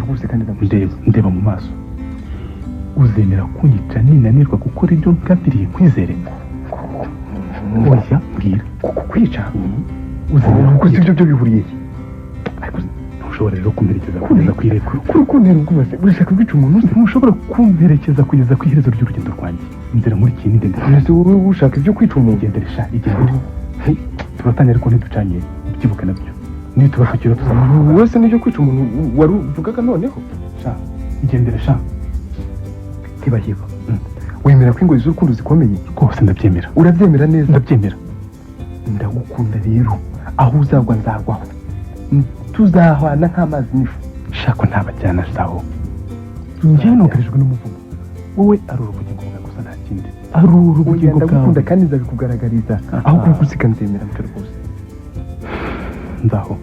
rwose kandi ndeba mu maso uzemera kunyica ninanirwa gukora ibyo ngambiriye kwizere oya mbwira kukwica uzemera kuko ibyo byo bihuriye ntushobora rero kumperekeza kugeza ku iherezo kuntera ubwoba urashaka kwica umuntu se ntushobora kumperekeza kugeza ku iherezo ry'urugendo rwanjye inzira muri iki ndende ese wowe ushaka ibyo kwica umuntu igendere sha igendere turatanya ariko ntiducanye ubyibuke nabyo nituba tukira tuzamara wese n'ibyo kwica umuntu wari uvugaga noneho sha igendere sha ntibahiba wemera ko ingoyi z'urukundo zikomeye rwose ndabyemera urabyemera neza ndabyemera ndagukunda rero aho uzagwa nzagwaho tuzahwana nk'amazi n'ifu shako ntabajyana saho njyewe nugarijwe n'umuvumo wowe ari urubugingo bwawe gusa nta kindi ari urubugingo bwawe ndagukunda kandi nzabikugaragariza aho kugusiga nzemera mutwe rwose ndaho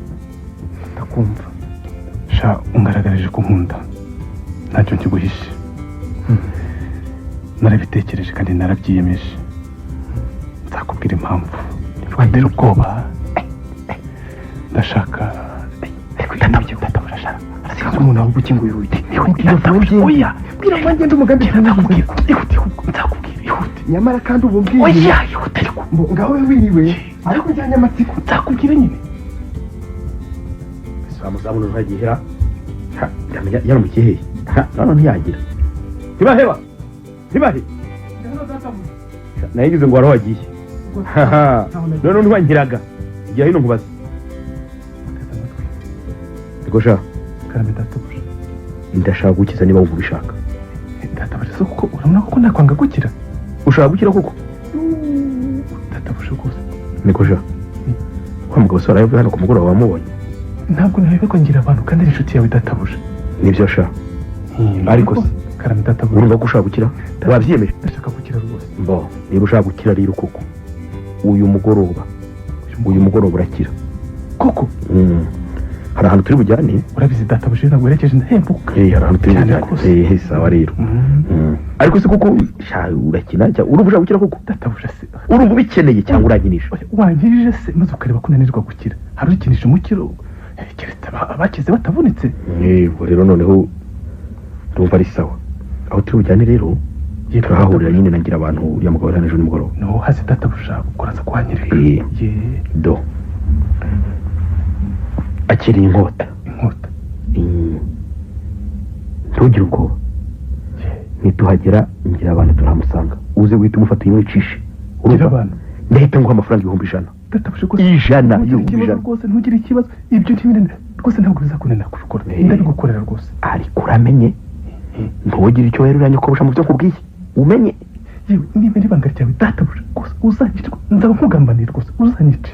ndakumva sha ungaragarije ko nkunda ntacyo nkiguhishe narabitekereje kandi narabyiyemeje nzakubwira impamvu watera ubwoba ndashaka asigaze umuntu aho gukinguye urugi oya bwira ngo ngende umugambi nzakubwira ihute nyamara kandi ubu mbwiye oya ihute ngaho wiriwe ariko njyanye amatsiko nzakubwira nyine samuzabona ntagihera yamenya yaramukiheye none ntiyagira ntibaheba nayigize ngo waraho wagiye none ntiwangiraga igihe hino nkubaza Gosha karame databuja ndashaka gukiza niba wumva ubishaka databuja so kuko urabona ko nakwanga gukira ushaka gukira koko databuja rwose ni Gosha wa mugabo sora yavuye hano ku mugoroba wamubonye ntabwo nabiberwa ngira abantu kandi ari inshuti yawe databuja nibyo sha ariko se karame databuja urumva ko ushaka gukira wabyiyemeje ndashaka gukira rwose mbo niba ushaka gukira rero koko uyu mugoroba urakira koko hari ahantu turi bujyane urabizi databuja ntabwo werekeje ndahembuka hari ahantu turi bujyane sawa rero ariko se koko urakina cyangwa urumva ushaka gukira koko databuja se urumva ubikeneye cyangwa urankinisha wankirije se maze ukareba ko unanirwa gukira hari ukinisha umukiro keretse abakize batavunitse yego rero noneho ndumva ari sawa aho turi bujyane rero turahahurira nyine nagira abantu ya mugabo hano ejo nimugoroba no hasi databuja ukuraza kuhanyereka do akiri inkota ntugire ubwoba nituhagera ngira abantu turamusanga uze guhita umufata umwicishe ugira abantu ndahita nguha amafaranga 1,100 databuja rwose ijana rwose ntugire ikibazo ibyo ntibinene rwose ntabwo bizakunena kubikora ndabigukorera rwose ariko uramenye ntugire icyo weruranye ko busha mu byo nkubwiye umenye yewe niba ibanga ryawe databuja rwose uzanyice nzaba nkugambanira rwose uzanyice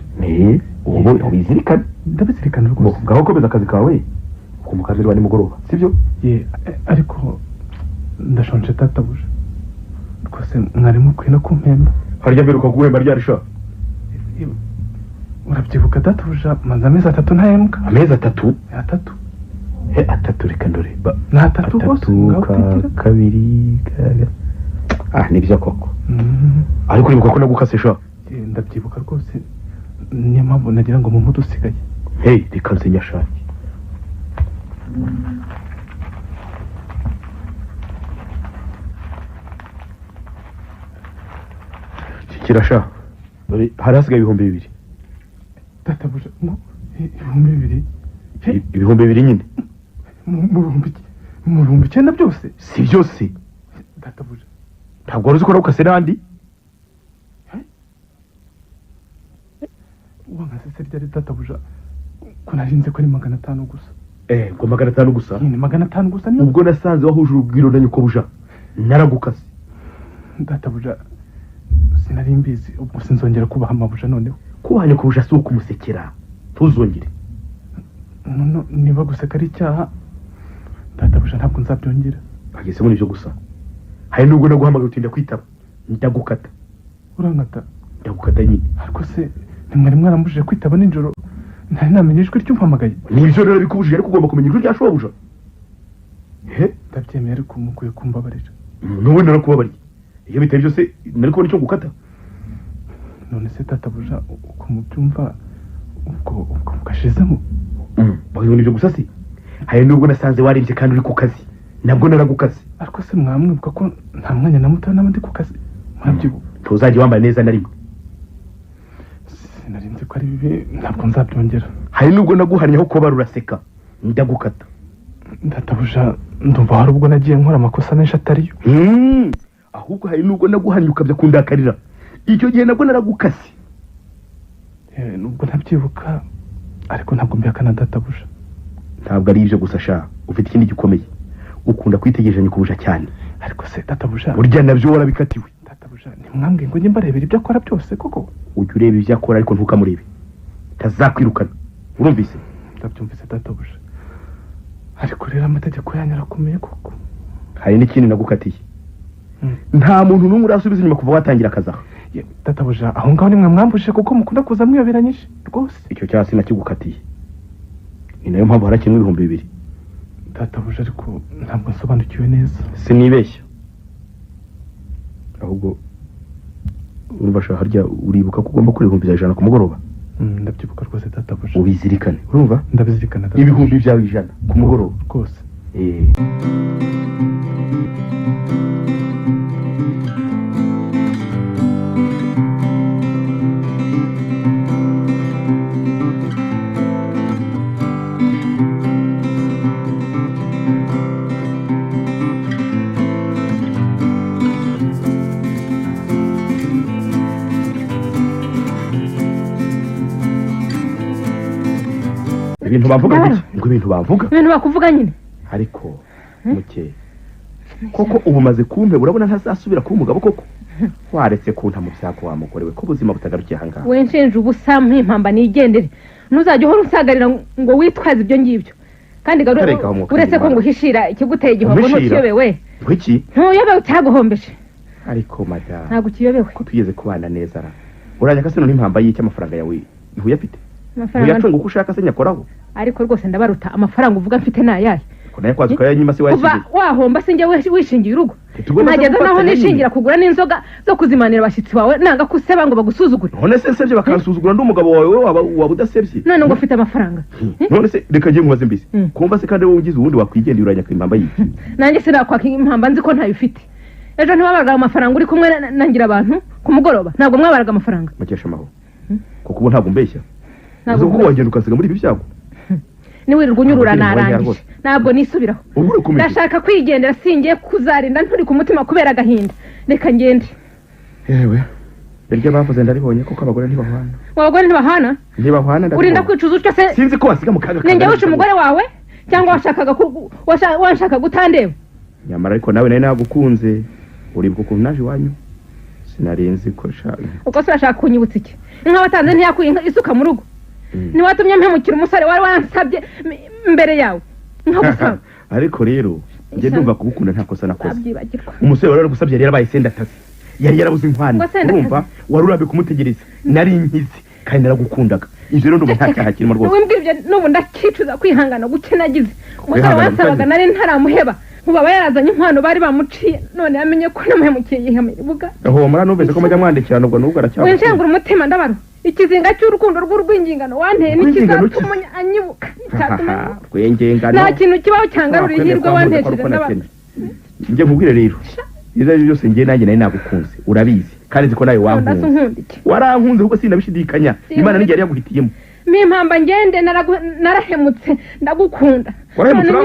ubu ubizirikane ndabizirikana rwose ngaho komeza akazi kawe ku mukaziri wa nimugoroba sibyo ariko ndashonje databuja rwose mwari mukwiye no kumpemba harya mbere ukaguhemba ryarisha urabyibuka databuja maze amezi 3 ntahembwa amezi 3 3 reka ndore ni 3 rwose kabiri nibyo koko ariko uribuka ko nagukase sha ndabyibuka rwose niyo mpamvu nagira ngo mu mudu usigaye reka nsinya shaki kirasha hari hasigaye 2,000 databuja ngo 2,000 2,000 nyine mu 9,000 byose si byose databuja ntabwo waruzi ko nagukase n'andi wangasese ryari databuja ko narinze ko ari 500 gusa ngo 500 gusa nyine 500 gusa niyo ubwo nasanze wahuje urugwiro na nyuko buja naragukase databuja sinari mbizi ubwo sinzongera kubaha amabuja noneho kubanya kubuja si ukumusekera tuzongere niba guseka ari icyaha databuja ntabwo nzabyongera bageze muri byo gusa hari nubwo naguhamagaye utinda kwitaba ndagukata urankata ndagukata nyine ariko se nimwari mwarambujije kwitaba nijoro ntari namenye ijwi ry'umpamagaye nibyo rero bikubujije ariko ugomba kumenya ijwi rya shobuja ndabyemeye ariko mukwiye kumbabarira n'ubu narakubabariye iyo bitari byose nari kubona icyo gukata none se databuja uko mubyumva ubwo mugashizemo bagibona ibyo gusa si hari nubwo nasanze waribye kandi uri ku kazi nabwo naragukaze. ariko se mwamwibuka ko nta mwanya na muto naba ndi ku kazi mwabyibuka. Ntuzajya wambaye neza na rimwe. Sinarinzi ko ari bibi ntabwo nzabyongera. Hari nubwo naguhannyeho kuba ruraseka ndagukata. Databuja ndumva hari ubwo nagiye nkora amakosa menshi atariyo. Ahubwo hari nubwo naguhannye ukabya kundakarira. Icyo gihe nabwo naragukase. Nubwo ntabyibuka ariko ntabwo mbihakana databuja. Ntabwo ari ibyo gusa sha ufite ikindi gikomeye. Ukunda kwitegerezanya kubuja cyane. Ariko se databuja burya nabyo warabikatiwe. Databuja nimwambwe ngo njye mbarebera ibyo akora byose koko. Ujye ureba ibyo akora ariko ntukamurebe. Tazakwirukana. Urumvise? Ndabyumvise databuja. Ariko rero amategeko yanyu arakomeye koko. Hari n'ikindi nagukatiye. Nta muntu n'umwe urasubiza inyuma kuva watangira akazaha. Databuja aho ngaho nimwe mwambuje kuko mukunda kuza mwiyoberanyije rwose. Icyo cyasi nakigukatiye. Ni nayo mpamvu harakinwe 2,000. Databuja ariko ntabwo nsobanukiwe neza. Sinibeshya. Ahubwo urumva harya uribuka ko ugomba kuri 100 ku mugoroba. Ndabyibuka rwose databuja. Ubizirikane. Urumva? Ndabizirikana. 100 ku mugoroba rwose. Ibintu bavuga ngo ibintu bavuga. Ibintu bakuvuga nyine. Ariko muke. Koko ubu maze kumpe urabona ntazasubira kuba umugabo koko. Waretse kunta mu byako wa mugore we ko ubuzima butagarukiye hanga. We nshenje ubusa mpimpamba nigendere. Ntuzajye uhora usagarira ngo witwaze ibyo ngibyo. Kandi uretse ko nguhishira ikiguteye igihombo ntukiyobewe. Wiki? Ntuyobewe cyaguhombeje. Ariko madam. Ntabwo kiyobewe. Ko tugeze kubana neza ra. Urajya kasino n'impamba y'iki amafaranga yawe. Ntuyafite. Amafaranga. Uyacunga uko ushaka se nyakoraho. Ariko rwose ndabaruta amafaranga uvuga mfite nayaye. Naye kwazuka yanyima se wayishingiye. Kuva wahomba sinjye wishingiye urugo. Ntageza naho nishingira kugura n'inzoga zo kuzimanira abashyitsi bawe nanga kuseba ngo bagusuzugure. None se sebye bakansuzugura ndi umugabo wawe waba udasebye. None ngo ufite amafaranga. None se reka ngiye nkubaze mbisi. Kumva se kandi wowe ungize ubundi wakwigendera uranyaka impamba y'iki. Nanjye sinakwaka impamba nzi ko ntayo ufite. Ejo ntibabaraga amafaranga uri kumwe nangira abantu ku mugoroba. Ntabwo mwabaraga amafaranga. Makesha amaho. Kuko ubu ntabwo mbeshya. Ntabwo ko wagenda ukasiga muri ibi byago. Niwirirwa unyurura narangije. Ntabwo nisubiraho. Ndashaka kwigendera singiye kuzarinda nturi ku mutima kubera agahinda. Reka ngende. Yewe. Birya bavuze ndaribonye kuko abagore ntibahwana. Abagore ntibahwana? Ntibahwana urinda kwicuza utyo se. Sinzi ko wasiga mu kaga. Ninjye wica umugore wawe cyangwa washakaga gutandeba. Nyamara ariko nawe nari nagukunze. Uribuka ukuntu naje iwanyu. Sinarenze ko shaka. Uko se urashaka kunyibutsa iki? Inka watanze ntiyakuye isuka mu rugo. Ni watumye mpemukira umusore wari wansabye mbere yawe. Nkagusaba. Ariko rero nge ndumva kubukunda nta kosa nakoze. Umusore wari gusabye yari yarabaye sendatasi. Yari yarabuze inkwano. Urumva wari urabe kumutegereza. Nari nkizi kandi naragukundaga. Ivyo rero ndumva nta cyaha kirimo rwose. Wimbwirije nubu ndakicuza kwihangana guke nagize. Umusore wansabaga nari ntaramuheba. Mubaba yarazanye inkwano bari bamuciye none yamenye ko namuhemukiye yihamibuga. Aho mara numvise ko majya mwandikirana ubwo nubwo aracyaba. Wenshengura umutima ndabaro. Ikizinga cy'urukundo rw'urwingingano wanteye n'ikizatuma anyibuka. Rwengengano. Nta kintu kibaho cyangarura ihirwe wantesheje ndabaro. Nje nkubwire rero. Izo byose ngiye nanjye nari nagukunze. Urabizi. Kandi ziko nawe wankunze. Warankunze kuko sinabishidikanya. Imana nijye yari yaguhitiyemo. Mimpamba ngende narahemutse ndagukunda.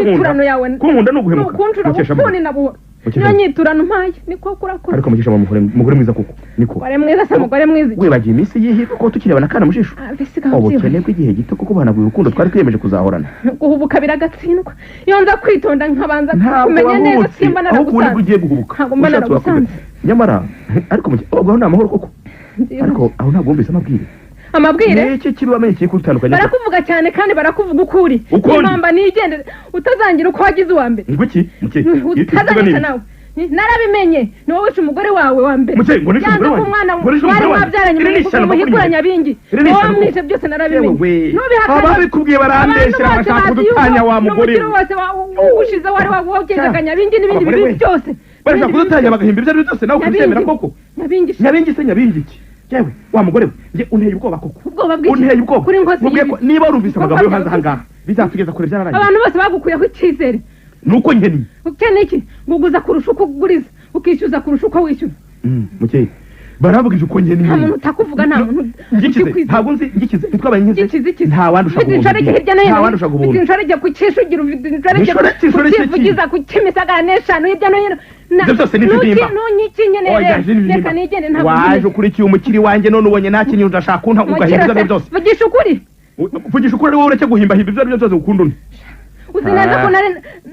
Nyiturano yawe. Kunkunda no guhemuka. Mukesha mbone nabo. Niyo nyiturano mpaye niko kurakora. Ariko mukesha mugore mwiza kuko niko. Mugore mwiza se mugore mwiza. Wibagiye iminsi yihiga ko tukirebana kana mushisho. Ubukene bw'igihe gito kuko bana urukundo twari twiyemeje kuzahorana. Guhubuka biragatsindwa. Iyo nza kwitonda nkabanza kumenya neza simba naragusanze. Ntabwo ugiye guhubuka. Ntabwo mba naragusanze. Nyamara ariko ubwo nta mahoro koko. Ariko aho ntabwo wumvise amabwire. Amabwire iki kibi bamenye kiri kutandukanye barakuvuga cyane kandi barakuvuga ukuri impamba nigendere utazangira uko wagize uwa mbere ngwiki utazangira nawe narabimenye ni wowe umugore wawe wa mbere yanze ko umwana wari wabyaranye mu higuranya bingi wowe mwise byose narabimenye ababikubwiye barandeshera bashaka kudutanya wa mugore wose ushize wari wogeganya bingi n'ibindi bintu byose barashaka kudutanya bagahimba ibyo byose nawe kubyemera koko nyabingi se nyabingi yewe wa mugore we nge unteye ubwoba koko ubwoba bw'iki unteye ubwoba niba urumvise amagambo yo hanze ahangaha bizatugeza kure byararangiye abantu bose bagukuyeho icyizere nuko nkeni ukeneye iki nguguza kurusha uko uguriza ukishyuza kurusha uko wishyura mukeye barabugije uko nkeni nta muntu utakuvuga nta muntu ngikize ntabwo nzi ngikize ntitwabaye nkize nta wandi ushaka ubuntu nta wandi ushaka ubuntu inshoreke ku Kicukiro kukivugiza ku Kimisagara n'eshanu hirya no hino byose ni bimba ntunyikinye reka nigende ntabwo waje ukurikiye umukiri wanjye none ubonye nakinye udashaka kunta ugahimba byose vugisha ukuri wowe ureke guhimba himba ibyo byose ukunda undi uzi neza ko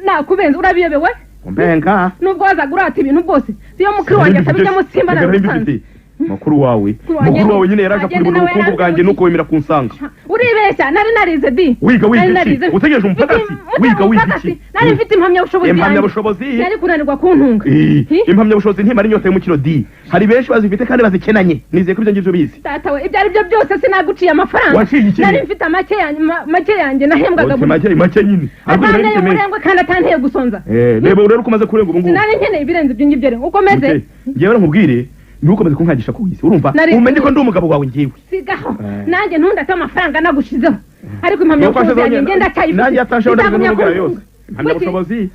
nakubenze urabiyobewe mbenga nubwo wazaga urata ibintu bwose siyo mukuru wanjye atabijya musimba na rusanze mukuru wawe nyine yaraje kuribura ubukungu bwanjye nuko wemera kunsanga uribeshya nari narize di wiga iki utegereje umupagasi wiga iki nari mfite impamyabushobozi nari kunanirwa kuntunga impamyabushobozi ntimara inyota y'umukiro di hari benshi bazifite kandi bazikenanye nizeye ko ibyo ngibyo bizi data we ibyo ari byo byose sinaguciye amafaranga nari mfite make yanjye nahembwaga make nyine atanteye umurengwe kandi atanteye gusonza reba urero uko umaze kurenga ubu ngubu nari nkeneye ibirenze ibyo ngibyo rero ukomeze ngewe nkubwire ntukomeze kunkangisha ku isi urumva umenye ko ndi umugabo wawe ngewe sigaho nanjye ntundate amafaranga nagushizeho ariko impamyabushobozi yanjye ngenda cyayifite nanjye yatasheho n'ubwo yose impamyabushobozi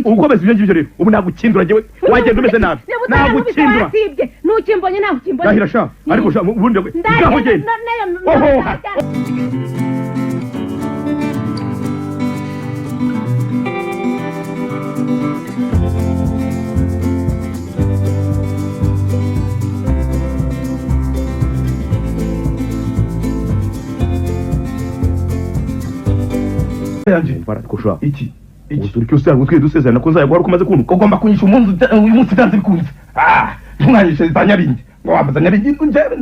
ukomeze ibyo ngibyo rero ubu nagukindura ngewe wagenda umeze nabi nagukindura ntukimbonye naho ukimbonye ndahira sha ariko sha ubundi ngaho genda ohoha yanje barakusha iki uzuri cyose ngo twe dusezerana ko nzayagwa uko maze kuntu ugomba kunyisha uyu munsi danze bikunze tumwanyisha zanyabindi ngo wambaza nyabindi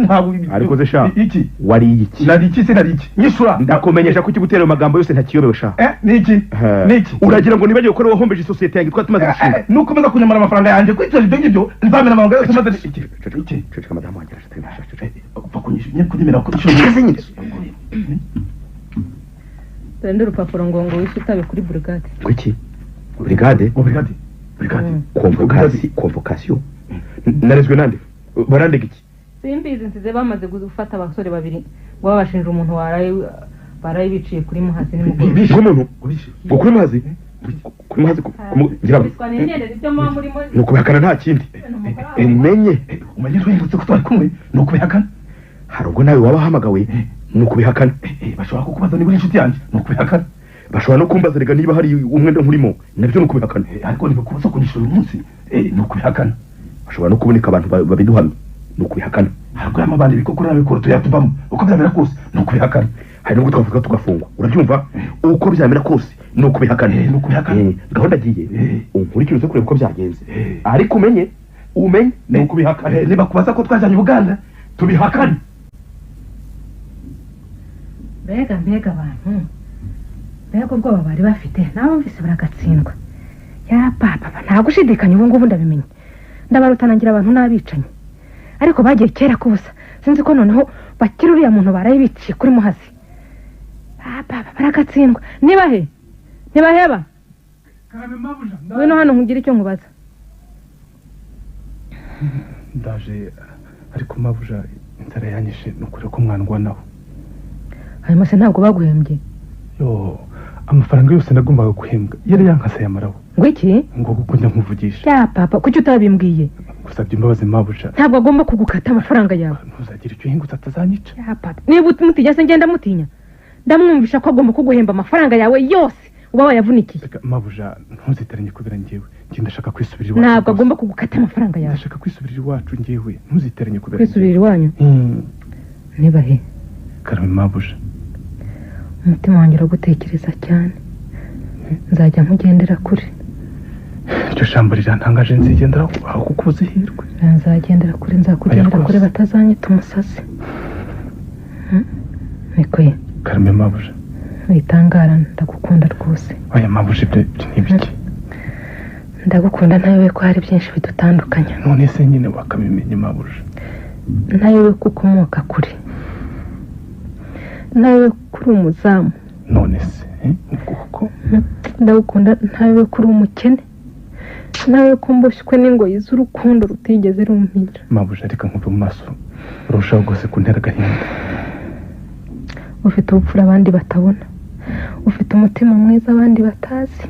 ntabwo ariko ze sha iki wari iki nari iki se nari iki nyishura ndakumenyesha ko kigutera amagambo yose ntakiyobewe sha niki uragira ngo nibagiye ko wahombeje societe yange twatumaze gushinga nuko maze kunyamara amafaranga yanjye kwitera ibyo ngibyo nzamena amahanga yose maze iki ceceka madamu wanjye arashaka upfa kunyisha kunyemera ko ishobora nyine Tende urupapuro ngo wishe utabe kuri brigade. Kuki? Brigade? Convocation. Narezwe nande? Barandega iki? Simbizi nsize bamaze gufata abasore babiri ngo babashinja umuntu baraye biciye kuri muhazi n'umugore. Kuri muhazi? Kuri muhazi ngira. Nuko bihakana nta kindi. Umenye twibutse ko twari kumwe nuko bihakana. Hari ubwo nawe wabahamagawe nuko bihakana bashobora kukubaza niba inshuti yanjye nuko bihakana bashobora no kumbaza rega niba hari umwenda nkurimo nabyo nuko bihakana ariko niba kubaza kunyishyura uyu munsi nuko bihakana bashobora no kuboneka abantu babiduhamye nuko bihakana hariko y'amabandi bikokora n'abikora tuyatuvamo uko byamera kose nuko bihakana hari n'ubwo twavuga tugafungwa urabyumva uko byamera kose nuko bihakana gahunda agiye unkurikire kureba uko byagenze ariko umenye nuko bihakana niba kubaza ko twajyanye Uganda tubihakana mbega abantu mbega ubwoba bari bafite nabo mvise baragatsindwa ya papa nta gushidikanya ubu ngubu ndabimenye ndabarutanangira abantu n'abicanyi ariko bagiye kera kubusa sinzi ko noneho bakiri uriya muntu baraye biciye kuri muhazi papa baragatsindwa ntibaheba wino hano nkugira icyo nkubaza ndaje ariko mabuja inzara yanyishe nukuri ko mwandwanaho hanyuma se ntabwo baguhembye amafaranga yose nagombaga guhembwa yari yankase yamaraho ngo iki ngo kuko njya nkuvugisha ya papa kuki utabimbwiye gusabye imbabazi mabuja ntabwo agomba kugukata amafaranga yawe ntuzagira icyo uhingutse atazanyica ya papa niba mutigeze se ngenda mutinya ndamwumvisha ko agomba kuguhemba amafaranga yawe yose uba wayavunikiye mabuja ntuziteranye kubera njyewe njye ndashaka kwisubirira iwacu ntabwo agomba kugukata amafaranga yawe ndashaka kwisubirira iwacu njyewe ntuziteranye kubera kwisubirira iwanyu nibahe karame mabuja umutima wanjye uragutekereza cyane nzajya nkugendera kure iryo jambo rirantangaje nzigendera aho kuko uzihirwe nzagendera kure nzakugendera kure batazanyita umusazi niko ye karame mabuja witangara ndagukunda rwose oya mabuja ibyo ni ibiki ndagukunda ntayobe ko hari byinshi bidutandukanya none se nyine wakabimenye mabuja ntayobe ko ukomoka kure nawe kuri umuzamu none se kuko ndagukunda ntawe kuri umukene nawe ko mboshywe n'ingoyi z'urukundo rutigeze rumpira mabuja reka nkuve mu maso urushaho rwose kuntera agahinda ufite ubupfura abandi batabona ufite umutima mwiza abandi batazi.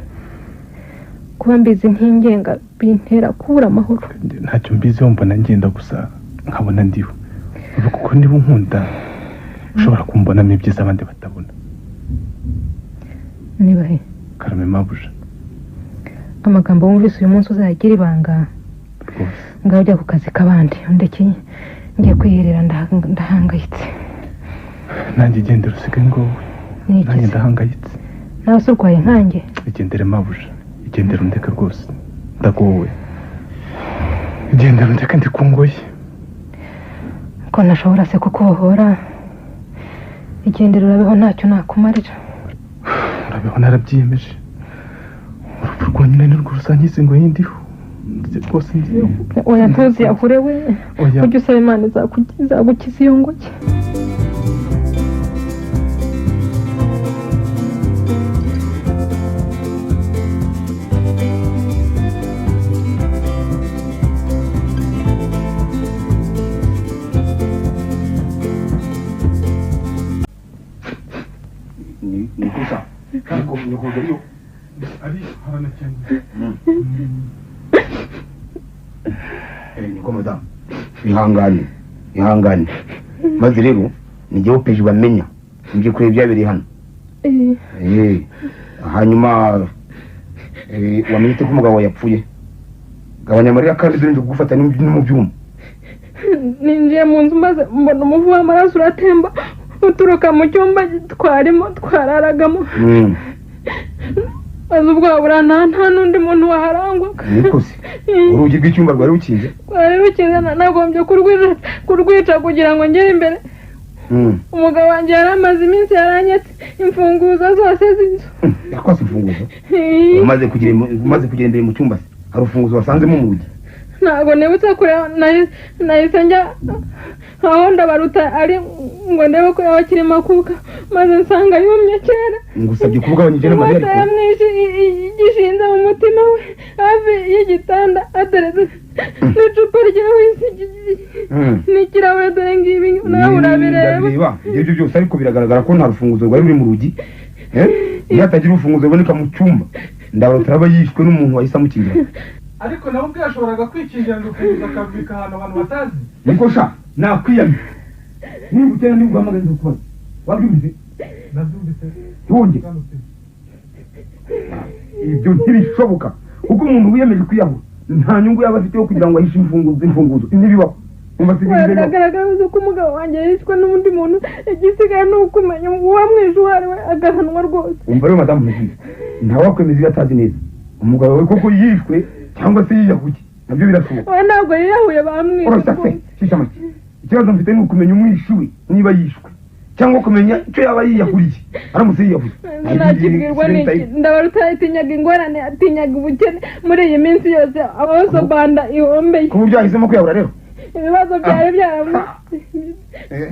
Kuba mbizi ntingenga bintera kubura amahoro. Ntacyo mbiziho, mbona ngenda gusa nkabona ndiho. Ubu kuko niba unkunda ushobora kumbonamo ibyiza abandi batabona. Niba he Karame mabuja, amagambo wumvise uyu munsi uzagira ibanga ngaho ujya ku kazi k'abandi, ndeke ngiye kwiherera ndahangayitse. nanjye igendere usige ngowe, nanjye ndahangayitse. nawe se urwaye nkanjye? Igendere mabuja, igendere undeke rwose, ndagowe. Igendere undeke ndikungoye. Ko ntashobora se kukubohora. Igendere urabeho ntacyo nakumarira. Urabeho narabyiyemeje. Urupfu rwonyine nirwo rusangiza ngo yindiho. Ndetse rwose ngiyeho. Oya ntuziyahure we. Ujye usaba Imana izagukiza iyo ngoyi. Nikusa niko gariyo ari harana cyane. niko madam, ihangane maze rero nijye upeje bamenya nje kure byabereye hano. Hanyuma wamenye ko umugabo wawe yapfuye. Gabanya amarira kandi dore gufata mu byuma. Ninjiye mu nzu maze mbona umuvu w'amaraso uratemba uturuka mu cyumba twararagamo. Maze ubwo burana nta n'undi muntu waharangwaga. Niko se urugi rw'icyumba rwari rukinze? Rwari rukinze, nagombye kurwica kugira ngo ngere imbere. Umugabo wanjye yari amaze iminsi yaranyetse imfunguzo zose z'inzu. Yakwase imfunguzo? Umaze kugera imbere mu cyumba se hari urufunguzo wasanzemo mu rugi? Ntabwo nibutse kureba, nahise njya aho ndabaruta ari ngo ndebe ko yakiri makuka, maze nsanga yumye kera. Ngusabye kubugabanyije n'amarira ariko yamwishe igishinze mu mutima we hafi y'igitanda ateretse n'icupa rya whisky n'ikirahure dore ngibi nawe urabireba. Ibyo byose ariko biragaragara ko nta rufunguzo rwari ruri mu rugi. Iyo hatagira urufunguzo ruboneka mu cyumba ndabaruta aba yishwe n'umuntu wahise amukingira. Ariko nawe ubwe yashoboraga kwikingira ngo kuza akabika ahantu abantu batazi. Niko sha nakwiyamye. Niba ukena niba uhamagaye kubaza wabyumvise? Nabyumvise. Ntonge ibyo ntibishoboka kuko umuntu wiyemeje kwiyahura nta nyungu yaba afite yo kugira ngo ahishe imfunguzo ntibibaho. Biragaragaza ko umugabo wanjye yishwe n'undi muntu, igisigaye ni ukumenya uwamwishe uwo ari we agahanwa rwose. Umva rero madamu Mugire, ntawakwemeza ibyo atazi neza. Umugabo we koko yishwe cyangwa se yiyahuye nabyo birashoboka. We ntabwo yiyahuye, bamwishe. Ikibazo mfite ni ukumenya umwishe we niba yishwe cyangwa kumenya icyo yaba yiyahuriye aramutse yiyahuye. Ntakibwirwa n'iki, ndabaruta itinyaga ingorane, atinyaga ubukene muri iyi minsi yose abazo banda ihombeye. Ku buryo yahisemo kwiyahura rero ibibazo byari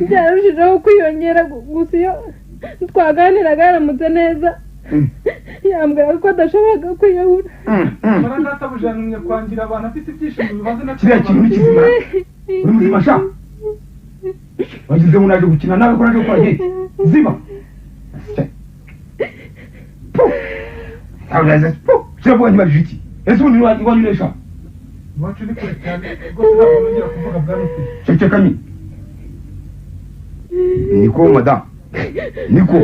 byarushijeho kwiyongera. Gusa iyo twaganiraga yaramutse neza yambwira ko adashobora kwiyahura. Maranatabujana kwangira abantu afite ibyishimo bibaze na kiriya kintu ni kizima. Uri muzima sha? Wagize ngo naje gukina nawe ko naje gukora gate ziba. Auraza sira bwanyu babijiki. Ese undi wanyuresha? Wacu ni kure cyane rwose ntabwo nongera kuvuga bwa ruti. Ceceka nyine. Niko madam. Niko.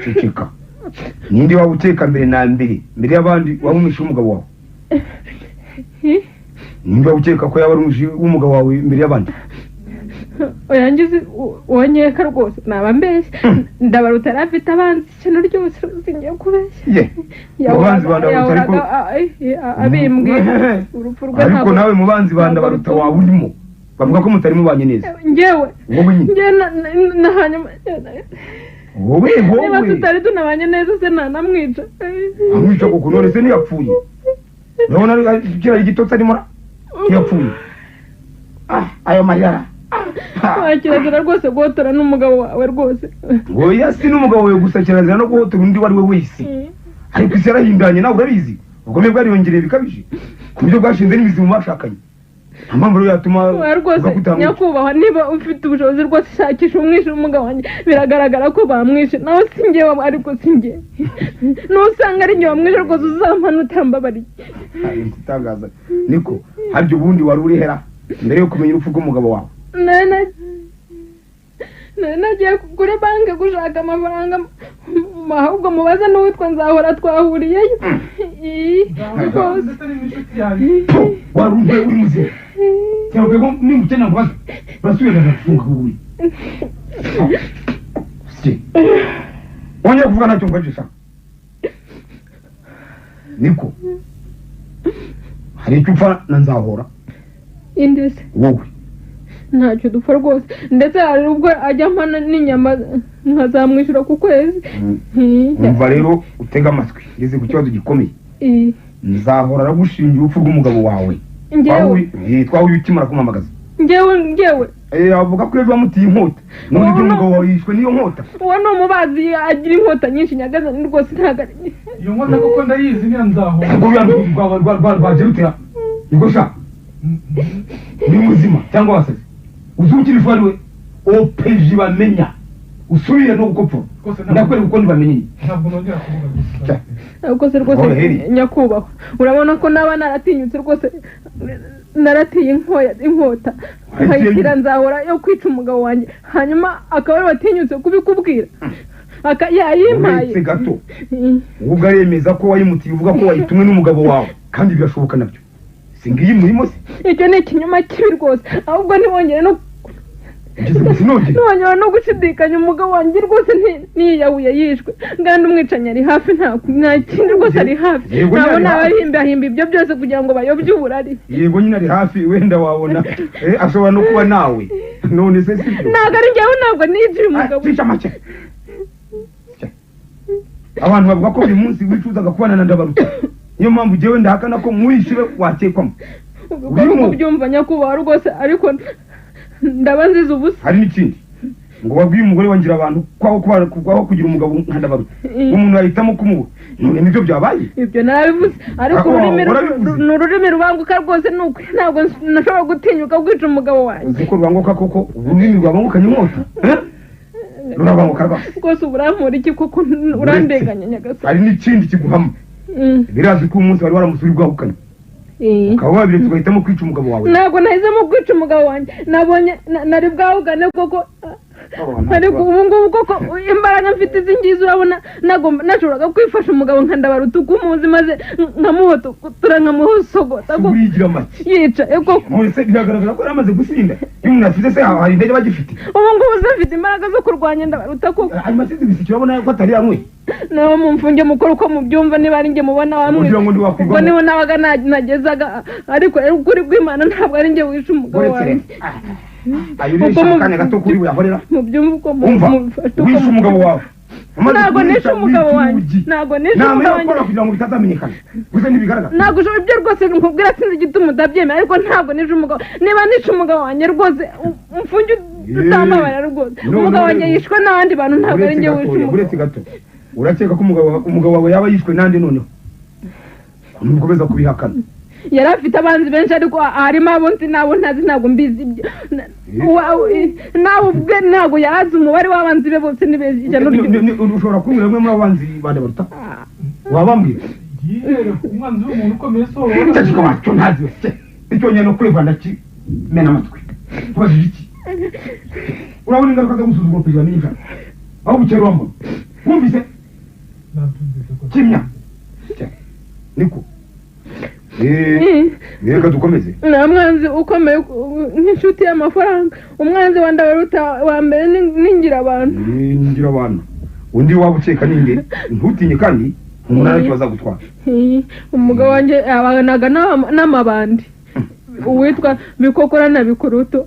Ceceka. Ninde waba ukeka mbere na mbere y'abandi wabumisha umugabo wawe? Ninde waba ukeka ko yaba ari umuji w'umugabo wawe mbere y'abandi? Oyangize wonyeka rwose naba mbeshye. Ndabaruta arafite abanzi cyane ryose singiye kubeshya. Abanzi bandabaruta ariko abimbwe urupfu rwe ariko nawe mu banzi bandabaruta wawe urimo bavuga ko mutari mubanye neza. Njyewe na hanyuma wowe niba tutari tunabanye neza se nanamwica. Amwica kuko none se ntiyapfuye? Urabona kiriya igitotsi arimo ntiyapfuye. Ayo mayara kirazira rwose guhotora n'umugabo wawe rwose. Oya si n'umugabo wawe gusa, kirazira no guhotora undi wari we wese. Ariko isi yarahindanye nawe urabizi. Ubugome bwariyongereye bikabije ku buryo bwashinze n'imizi mu bashakanye. mpamvu rero yatuma rwose nyakubahwa niba ufite ubushobozi rwose shakisha umwishe umugabo wanjye biragaragara ko bamwishe nawe sinjye ariko sinjye nusanga ari njye wamwishe rwose uzampana utambabariye itangaza niko haryo ubundi wari uri hera mbere yo kumenya urupfu rw'umugabo wawe nagiye kuri banki gushaka amafaranga ahubwo mubaze n'uwitwa Nzahora twahuriyeyo warumve uri muzima cyangwa ngo nimukena ngo basubira gufunga buri wongera kuvuga ntacyo ngajisha niko hari icyo upfa na Nzahora indese wowe ntacyo dupfa rwose ndetse hari ubwo ajya mpana n'inyama nkazamwishyura ku kwezi umva rero utega amatwi ngeze ku kibazo gikomeye Nzahora aragushinja urupfu rw'umugabo wawe twahuye ukimara kumamagaza njyewe avuga ko ejo wamutiye inkota none ibyo umugabo wawe yishwe n'iyo nkota uwo ni umubazi agira inkota nyinshi Nyagasani rwose ntabwo ari iyo nkota kuko ndayizi niyo Nzahora ubwo rwaje rutera nibwo sha ni muzima cyangwa wasaze uzukiri fari we opeji bamenya usubire no gukopfora ndakwereka uko ntibamenye ntabwo nongera kuvuga rwose rwose nyakubahwa urabona ko naba naratinyutse rwose naratiye inkota nkayitira Nzahora yo kwica umugabo wanjye hanyuma akaba ari watinyutse kubikubwira yayimpaye uretse gato ubwo aremeza ko wayimutiye uvuga ko wayitumwe n'umugabo wawe kandi birashoboka nabyo singiye murimo se icyo ni ikinyoma kibi rwose ahubwo ntibongere no gushidikanya umugabo wanjye rwose ntiyiyahuye yishwe kandi umwicanyi ari hafi nta kindi rwose ari hafi ntabwo nabahimba ibyo byose kugira ngo bayobye uburari yego nyine ari hafi wenda wabona ashobora no kuba nawe none se sibyo ntabwo ari njyewe ntabwo nijiye umugabo cisha make abantu bavuga ko buri munsi wicuzaga kubana na Ndabaruta niyo mpamvu jewe ndahakana ko mwishe wakekwamo urimo kubyumva nyakubahwa rwose ariko ndabanziza ubusa hari n'ikindi ngo wabwiye umugore wangira abantu kwaho kugira umugabo nka Ndabaruta umuntu yahitamo kumubura none nibyo byabaye ibyo narabivuze ariko ururimi rubanguka rwose nuko ntabwo nashobora gutinyuka kwica umugabo wanjye uzi ko rubanguka koko ururimi rwabangukanye inkota rurabanguka rwose uburampura iki kuko urandenganya Nyagasani hari n'ikindi kiguhama birazi ko umunsi wari waramusuri bwahukanye ukaba wabiretse ugahitamo kwica umugabo wawe ntabwo nahisemo kwica umugabo wanjye nabonye nari bwahugane koko ariko ubu ngubu koko imbaraga mfite izingizi urabona nashoboraga kwifasha umugabo nka Ndabaruta uko umuzi maze nkamuhotora nkamuhosogota urigira make yica koko mwese biragaragara ko yaramaze gusinda iyo umuntu afite se hari intege bagifite ubu ngubu se mfite imbaraga zo kurwanya Ndabaruta koko hanyuma se ibisiki urabona ko atari yamwe nawe mumfunge mukora uko mubyumva niba ari njye mubona wamwe ubwo niho nabaga nagezaga ariko ukuri bw'Imana ntabwo ari njye wishe umugabo wanjye ayirisha akanya gato kuri buyahorera mubyumva uko wishe umugabo wawe ntabwo nishe umugabo wanjye ntabwo nishe umugabo wanjye kugira ngo bitazamenyekana gusa ntibigaragara ntabwo ushobora ibyo rwose nkubwira sinzi igituma utabyemera ariko ntabwo nishe umugabo niba nishe umugabo wanjye rwose mfunge utambabarira rwose umugabo wanjye yishwe n'abandi bantu ntabwo ari njye wishe umugabo gato urakeka ko umugabo wawe yaba yishwe nande noneho ntukomeza kubihakana yari afite abanzi benshi ariko harimo abo nzi nabo ntazi ntabwo mbizi ibyo nawe ubwe ntabwo yazi umubare w'abanzi be bose ni benshi ushobora kumbwira bamwe muri abanzi ba Ndabaruta wabambwira umwanzi w'umuntu ukomeye so ndacika wacu ntazi icyo nyene no kwivana kimena amatwi kubajije iki urabona ingaruka zo gusuzugura kugira n'injira aho bukero wambo wumvise kimya niko reka dukomeze nta mwanzi ukomeye nk'inshuti y'amafaranga umwanzi wa Ndabaruta wa mbere ningira abantu undi waba ukeka ninde ntutinye kandi umunara kibaza gutwara umugabo wanjye abanaga n'amabandi uwitwa Bikokora na Bikuruto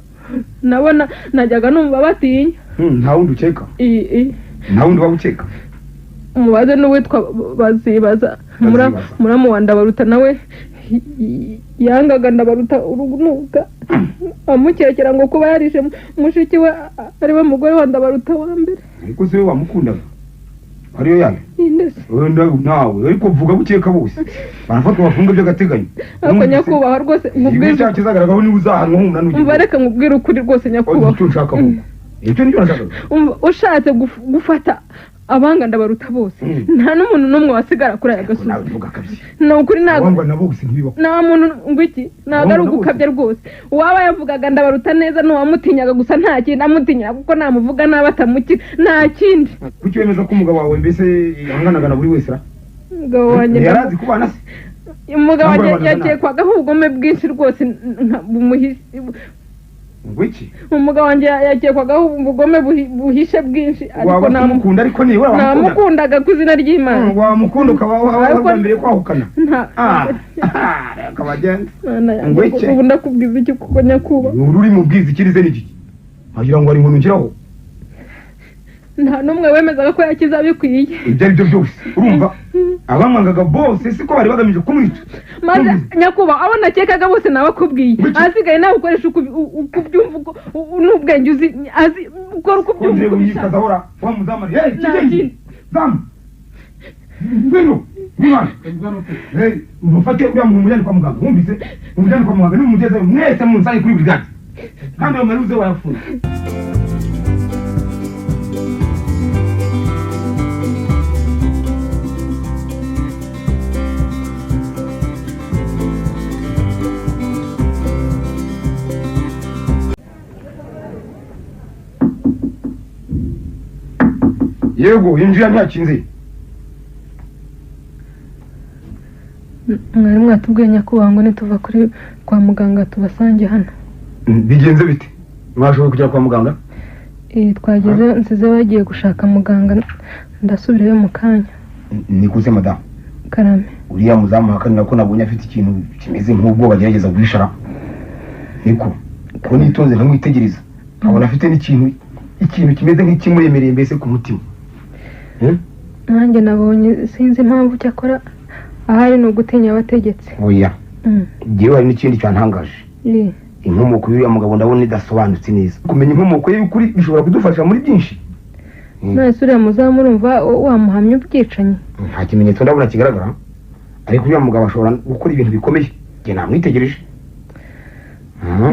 nabona najyaga numva batinya nta wundi ukeka nta wundi waba ukeka umubaze n'uwitwa Bazibaza muramu wa Ndabaruta nawe yangaga Ndabaruta urunuka amukerekera ngo kuba yarishe mushiki we ari we mugore wa Ndabaruta wa mbere ariko se we wamukundaga ariyo yanyu wenda nawe ariko vuga bukeka bose barafatwa bafunga by'agateganyo ariko nyakubahwa rwose nkubwire cya kizagaragaho niba uzahanwa nk'umunani umva reka nkubwire ukuri rwose nyakubahwa icyo nshaka vuga icyo nicyo nashaka ushatse gufata abanga ndabaruta bose nta n'umuntu n'umwe wasigara kuri aya gasozi ni ukuri ntabwo nta muntu ngo iki ntabwo ari ugukabya rwose uwaba yavugaga ndabaruta neza n'uwamutinyaga gusa nta kindi amutinyaga kuko namuvuga nabi atamukira nta kindi kuki wemeza ko umugabo wawe mbese yanganaga na buri wese ra umugabo wanjye yarazi kubana se umugabo wanjye yakekwagaho ubugome bwinshi rwose bumuhise Wiki? Umugabo wanjye yakekwagaho ubugome buhishe bwinshi ariko namukunda ariko ni we namukundaga ku izina ry'Imana wamukunda ukaba wagambiriye kwahukana akabagenda ubu ndakubwiza iki kuko nyakuba ururi mu bwiza ikirize n'iki wagira ngo ari umuntu ngiraho nta n'umwe wemezaga ko yakiza bikwiye ibyo ari byo byose urumva abamwangaga bose siko bari bagamije kumwica maze nyakuba abo nakekaga bose nawe akubwiye asigaye nawe ukoresha uko ubyumva n'ubwenge uzi azi ukora uko ubyumva uko yikaza hora wa muzamari hey kigenge zam ngwino mwana hey mufate uriya muntu mujyane kwa muganga wumvise mujyane kwa muganga nimumugeze mwese munsaye kuri brigade kandi amaruze wayafunze yego injira ntakinze mwari mwatubwiye nyakubahwa ngo nituva kuri kwa muganga tubasange hano bigenze bite mwashoboye kujya kwa muganga twageze nsize bagiye gushaka muganga ndasubirayo mu kanya nikuze madamu karame uriya muzamu hakanira ko nabonye afite ikintu kimeze nk'ubwo bagerageza guhishara niko ko nitonze nkamwitegereza abona afite n'ikintu kimeze nk'ikimuremereye mbese ku mutima nanjye nabonye sinzi impamvu cyakora ahari ni ugutinya abategetsi oya ngewe hari n'ikindi cyantangaje inkomoko y'uriya mugabo ndabona idasobanutse neza kumenya inkomoko ye y'ukuri bishobora kudufasha muri byinshi none uriya muzamu urumva wamuhamya ubwicanyi nta kimenyetso ndabona kigaragara ariko uriya mugabo ashobora gukora ibintu bikomeye njye namwitegereje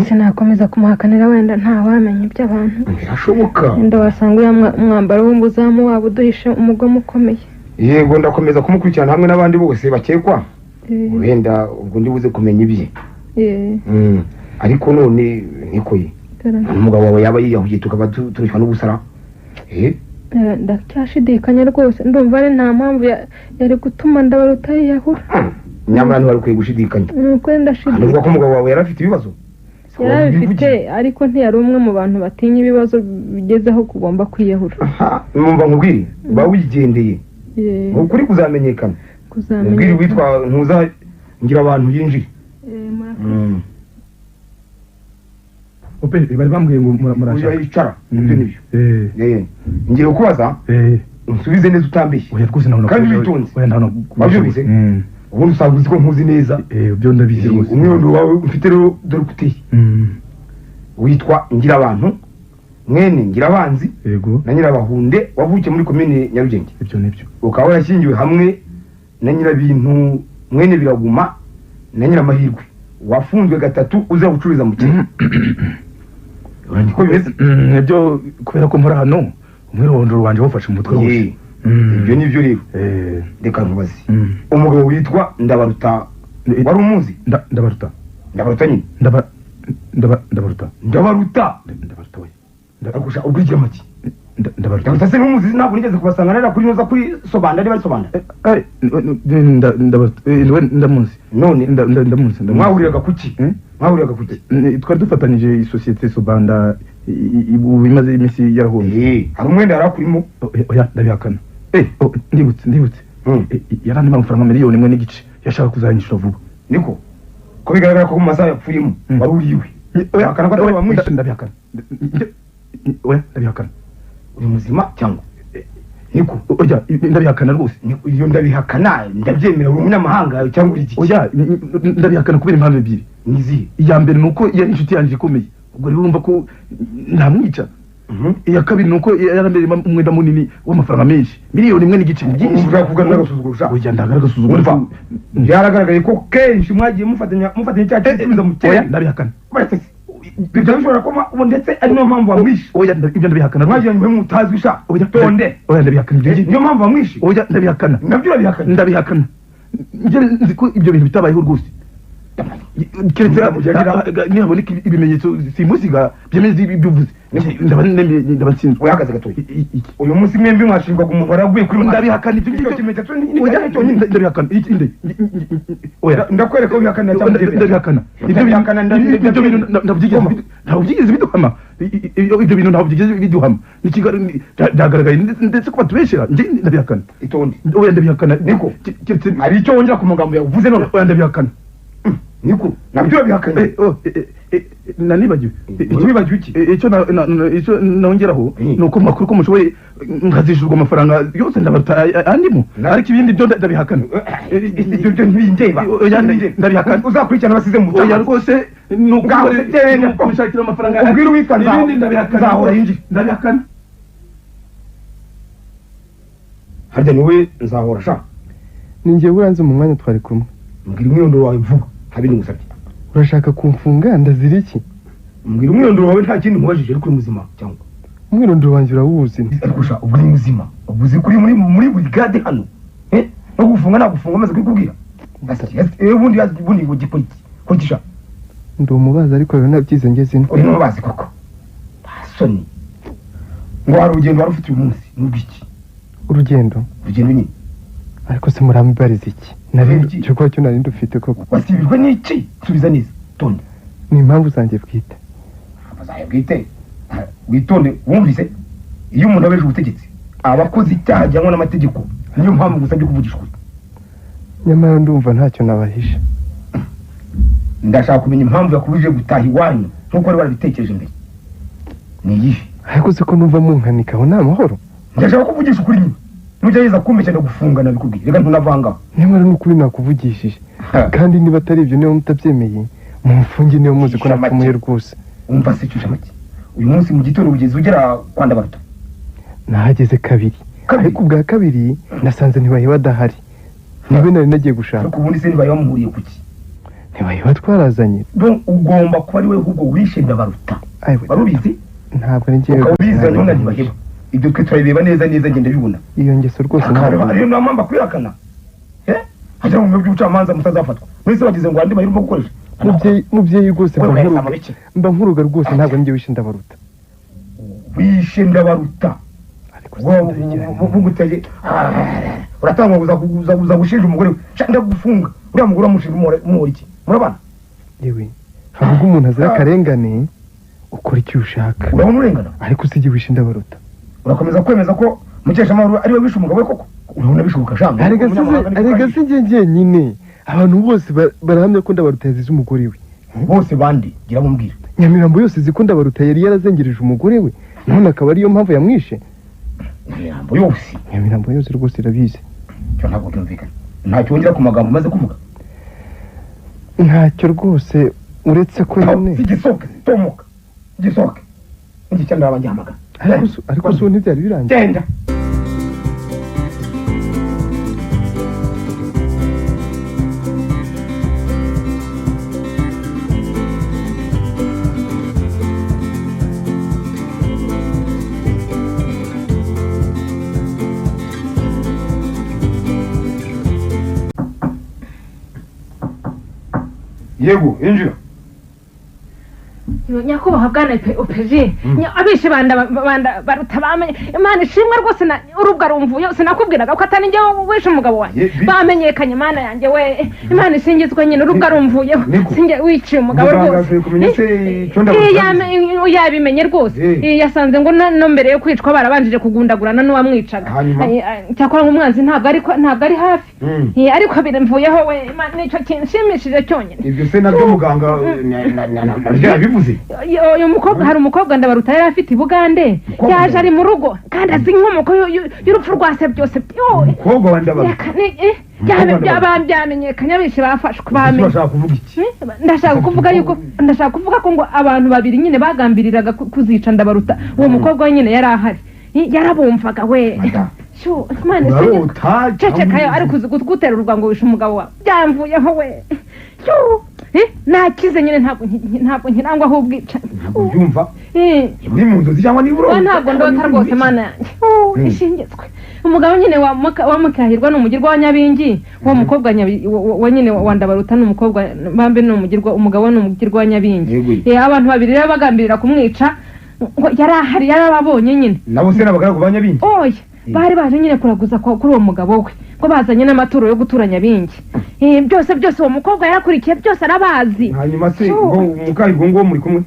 sinakomeza kumuhakanira wenda ntawamenya iby'abantu birashoboka wenda wasanga uriya mwambaro w'umuzamu wabo uduhishe umugome ukomeye yego ndakomeza kumukurikirana hamwe n'abandi bose bakekwa wenda ubwo ndibuze kumenya ibye ariko none niko ye umugabo wawe yaba yiyahuye tukaba turushywa n'ubusara ndacyashidikanya rwose ndumva ari nta mpamvu yari gutuma ndabaruta yiyahura nyamara ntiwari ukwiye gushidikanya nuko ndashidikanya nuko umugabo wawe yari afite ibibazo yarabifite ariko ntiyari umwe mu bantu batinya ibibazo bigezeho kugomba kwiyahura numva nkubwire ba wigendeye ukuri kuzamenyekana ubwire witwa ntuza ngira abantu yinjire bari bambwiye ngo murashaka yicara ibyo nibyo ngiye kukubaza nsubize neza utambeshye kandi witonze wabyumvise ubundi usanga uzi ko nkuzi neza byo ndabizi rwose umwirondoro wawe ufite rero dore ukuteye witwa Ngirabantu mwene Ngirabanzi na Nyirabahunde wavukiye muri komine Nyarugenge ibyo nibyo ukaba yarashyingiwe hamwe na Nyirabintu mwene Biraguma na Nyiramahirwe wafunzwe gatatu uza gucuriza mu kintu ko bimeze nibyo kubera ko muri hano umwirondoro wanje wafashe umutwe wose ibyo nibyo rero reka nkubaze umugabo witwa Ndabaruta wari umuzi Ndabaruta nyine Ndabaruta we ndakusha ubwije amaki Ndabaruta se n'umuzi ntabwo nigeze kubasanga nera kuri noza kuri sobanda ari basobanda ndamuzi none ndamuzi mwahuriraga kuki twari dufatanyije isosiyete sobanda bimaze iminsi yarahomye hari umwenda yarakurimo oya ndabihakana ndibutse yarandima amafaranga miliyoni imwe n'igice yashaka kuzanyishura vuba niko ko bigaragara ko mu masaha yapfuyemo wari uriwe akana ko bamwishe ndabihakana ndabihakana uri muzima cyangwa niko oya ndabihakana rwose iyo ndabihakana ndabyemera uri umunyamahanga cyangwa uri iki oya ndabihakana kubera impamvu ebyiri nizihe iya mbere nuko yari inshuti yanjye ikomeye ubwo rero urumva ko ntamwica iya kabiri nuko yarambere umwenda munini w'amafaranga menshi miliyoni imwe n'igice byinshi uvuga n'agasuzuguro oya ndagaragasuzuguza byaragaragaye ko kenshi mwagiye mufatanya icyaha cy'isubiza mu oya ndabihakana ibyo bishobora kuba ubu ndetse ari niyo mpamvu wamwishe oya ibyo ndabihakana mwagiye ngo mutazwi sha oya tonde oya ndabihakana niyo mpamvu wamwishe oya ndabihakana nabyo urabihakana ndabihakana njye nzi ko ibyo bintu bitabayeho rwose keretse nihaboneka ibimenyetso simusiga byemeza ibyo uvuze ndabatsinzwe uhagaze gatoya uyu munsi mwembi mwashinjwaga umuntu waraguye kuri ndabihakana ibyo kimenyetso ndabihakana oya ndakwereka ubihakana cyangwa ndabihakana ibyo bintu ntabwo byigeze biduhama ibyo bintu ntabwo byigeze biduhama byagaragaye ndetse ko batubeshyera njye ndabihakana itonde oya ndabihakana niko hari icyo wongera ku magambo yavuze none oya ndabihakana niko nabyo urabihakana nanibagiwe wibagiwe iki icyo nongeraho ni uko makuru ko mushoboye nkazishurwa amafaranga yose ndabaruta andimo ariko ibindi byo ndabihakana ibyo ntibindeba ndabihakana uzakurikirana basize mu oya rwose ni ukushakira amafaranga ubwira uwitwa ibindi ndabihakana nzahora yinjiye ndabihakana harya niwe nzahora sha ninjye buranze mu mwanya twari kumwe mbwira umwirondoro wawe vuba habe n'umusabye urashaka kumfunga ndazira iki mbwira umwirondoro wawe nta kindi nkubajije ariko uri muzima cyangwa umwirondoro wanjye urawuzi ariko sha ubwo uri muzima ubuze kuri muri brigade hano no gufunga nagufunga maze kubikubwira ubundi ugikora iki kurikisha ndi umubaza ariko rero nabyize ngeze ino uri n'umubazi koko basoni ngo hari urugendo wari ufite uyu munsi n'ubwiki urugendo nyine ariko se murambibariza iki cyo kwa cyo nari ndufite koko wasibirwe n'iki subiza neza tonde ni impamvu zanjye bwite abazaye bwite witonde wumvise iyo umuntu abeje ubutegetsi abakoze icyaha cyangwa n'amategeko niyo mpamvu gusabye kuvugisha ukuri nyamara ndumva ntacyo nabahisha ndashaka kumenya impamvu yakubujije gutaha iwanyu nk'uko wari warabitekereje mbere ni iyihe ariko se ko numva munkanikaho ni amahoro ndashaka kuvugisha ukuri nyine nugerageza kumbeshya ndagufunga nabikubwiye reka ntunavangaho nyamara n'ukuri nakuvugishije kandi niba atari ibyo niba mutabyemeye mumufunge niba muzi ko napfumuye rwose wumva se cyusha make uyu munsi mu gitondo ugeze ugera kwa Ndabaruta nahageze kabiri ariko ubwa kabiri nasanze ntibaye badahari nibe nari nagiye gushaka ariko ubundi se ntibaye bamuhuriye kuki ntibaye batwarazanye ugomba kuba ari we ahubwo wishe Ndabaruta wari ubizi ntabwo ari njyewe ubizi none ntibaheba ibyo twe turabireba neza ngenda bibona iyo ngeso rwose ntabwo ariyo nta mpamvu kwihakana hajya mu by'ubucamanza mutazafatwa mwese bagize ngo andi mahirwe gukoresha mubyeyi rwose mba nkuruga rwose ntabwo njye wishe Ndabaruta wishe Ndabaruta buguteye uratanga uza gushinja umugore we ndagufunga uriya mugore wamushinja umuhora iki murabana yewe havuga umuntu azira akarengane ukora icyo ushaka urabona urengana ariko usijye wishe Ndabaruta urakomeza kwemeza ko Mukeshamahoro ari we wishe umugabo we koko urabona bishoboka shanga arega si njye nyine abantu bose barahamya ko Ndabaruta yazize umugore we bose bandi gira bumbwira Nyamirambo yose ziko Ndabaruta yari yarazengereje umugore we none akaba ariyo mpamvu yamwishe Nyamirambo yose rwose irabizi cyo ntabwo byumvikana ntacyo wongera ku magambo umaze kuvuga ntacyo rwose uretse ko nyine igisoke tomoka igisoke iki cyane abanyahamagara ariko so ntibyari birangiye genda yego injira nyakubahwa bwana opejine abishe banda baruta bamenye imana ishimwe rwose urubwa rumvuye sinakubwiraga ko atari njye wishe umugabo wanjye bamenyekanye imana yanjye we imana isingizwe nyine urubwa rumvuyeho sinjye wiciye umugabo rwose yabimenye rwose yasanze ngo no mbere yo kwicwa barabanjije kugundagurana n'uwamwicaga cyakora nk'umwanzi ntabwo ari hafi ariko biramvuyeho we nicyo kinshimishije cyonyine ibyo se nabyo muganga yabivuze uyu mukobwa hari umukobwa Ndabaruta yari afite i Bugande yaje ari mu rugo kandi azi inkomoko y'urupfu rwase byose umukobwa wa Ndabaruta byamenyekanye benshi bafashwe bamenye bashaka kuvuga iki ndashaka kuvuga ko ngo abantu babiri nyine bagambiriraga kuzica Ndabaruta uwo mukobwa we nyine yari ahari yarabumvaga we cecekayo ari guterurwa ngo wishe umugabo wawe byamvuyeho we nakize nyine ntabwo nkirangwa aho ubwicanyi ntabwo byumva uri mu nzozi cyangwa niba urota ntabwo ndota rwose mana yanjye ishingitswe umugabo nyine wa Mukahirwa ni umugirwa wa Nyabingi uwo mukobwa wa nyine wa Ndabaruta ni umukobwa bambe ni umugabo ni umugirwa wa Nyabingi abantu babiri rero bagambirira kumwica ngo yari ahari yarababonye nyine nabo se n'abagaragu ba Nyabingi oya bari baje nyine kuraguza kuri uwo mugabo we ngo bazanye n'amaturo yo gutura Nyabingi byose uwo mukobwa yarakurikiye byose arabazi hanyuma se ngo Mukahirwa ngo muri kumwe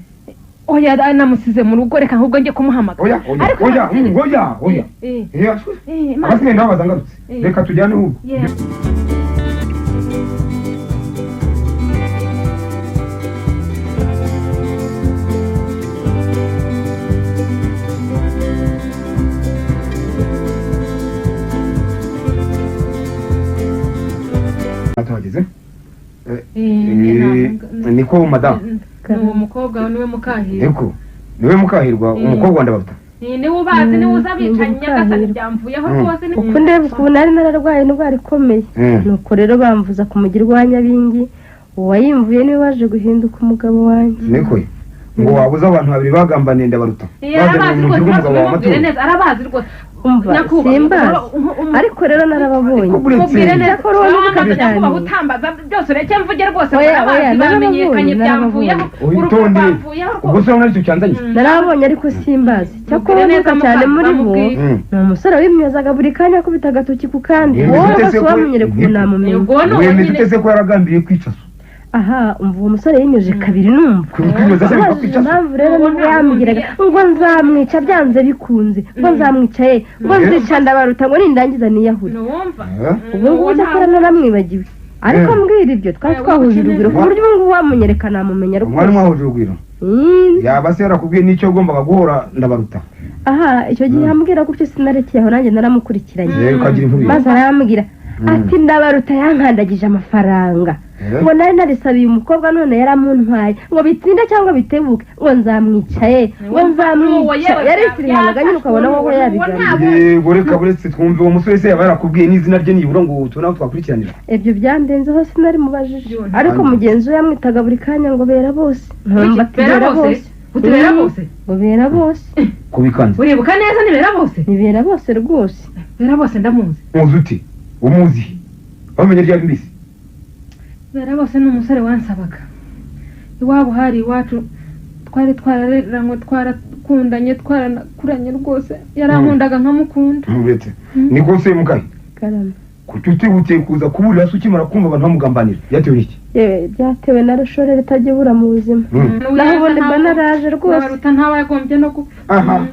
oya namusize mu rugo reka ahubwo njye kumuhamagara oya abasigaye nabo bazangarutse reka tujyane ubu tuhageze niko madamu uwo mukobwa niwe Mukahirwa niwe Mukahirwa umukobwa wa Ndabaruta niwe ubazi niwe uzabicanyi Nyagasani byamvuyeho rwose uko ndeba ukuntu nari nararwaye indwara ikomeye nuko rero bamvuza ku mugirwa wa Nyabingi uwayimvuye niwe waje guhinduka umugabo wanjye niko ngo wabuze abantu babiri bagambaniye Ndabaruta arabazi rwose simbazi ariko rero narababonye cyakora uwo mukobwa cyane utambaza byose ureke mvuge rwose bamenyekanye byamvuyeho ubwo se urabona icyo cyanzanye narababonye ariko simbazi cyakora uvuga cyane muri bo ni umusore w'imyozaga buri kanya akubita agatoki ku kandi wowe bose wamunyereka ubu namumenye wemeza utese ko yaragambiriye kwica so aha umva uwo musore yinyoje kabiri numva impamvu rero nibwo yambwiraga ngo nzamwica byanze bikunze ngo nzamwica ngo nzica Ndabaruta ngo nindangiza niyahure ubu ngubu cyakora naramwibagiwe ariko mbwira ibyo twari twahuje urugwiro ku buryo ubu ngubu wamunyereka namumenya rwose mwari mwahuje urugwiro yaba se yarakubwiye n'icyo ugombaga guhora Ndabaruta aha icyo gihe ambwira gutyo sinarekeye aho nanjye naramukurikiranye maze arambwira ati Ndabaruta yankandagije amafaranga ngo nari narisabiye umukobwa none yaramuntwaye ngo bitinde cyangwa bitebuke ngo nzamwicaye ngo nzamwica yarisirihangaga nyine ukabona wowe yabiganiye yego reka buretse twumve uwo musore se yaba yarakubwiye n'izina rye nibura ngo tubone aho twakurikiranira ibyo byandenzeho sinari mubajije ariko mugenzi we yamwitaga buri kanya ngo bera bose ntumva ati bera bose ngo bera bose kubikanze uribuka neza ni bera bose rwose bera bose ndamuzi muzi uti umuzi wamenye ryari mbisi bera bose ni umusore wansabaga iwabo hari iwacu twari twarareranywe twarakundanye twarakuranye rwose yarankundaga nkamukunda uretse niko se mukayi karame kuki utihutiye kuza kuburira se ukimara kumva abantu bamugambanira byatewe n'iki byatewe na rushore ritajya ibura mu buzima naho ubundi mba naraje rwose Ndabaruta ntaba yagombye no gupfa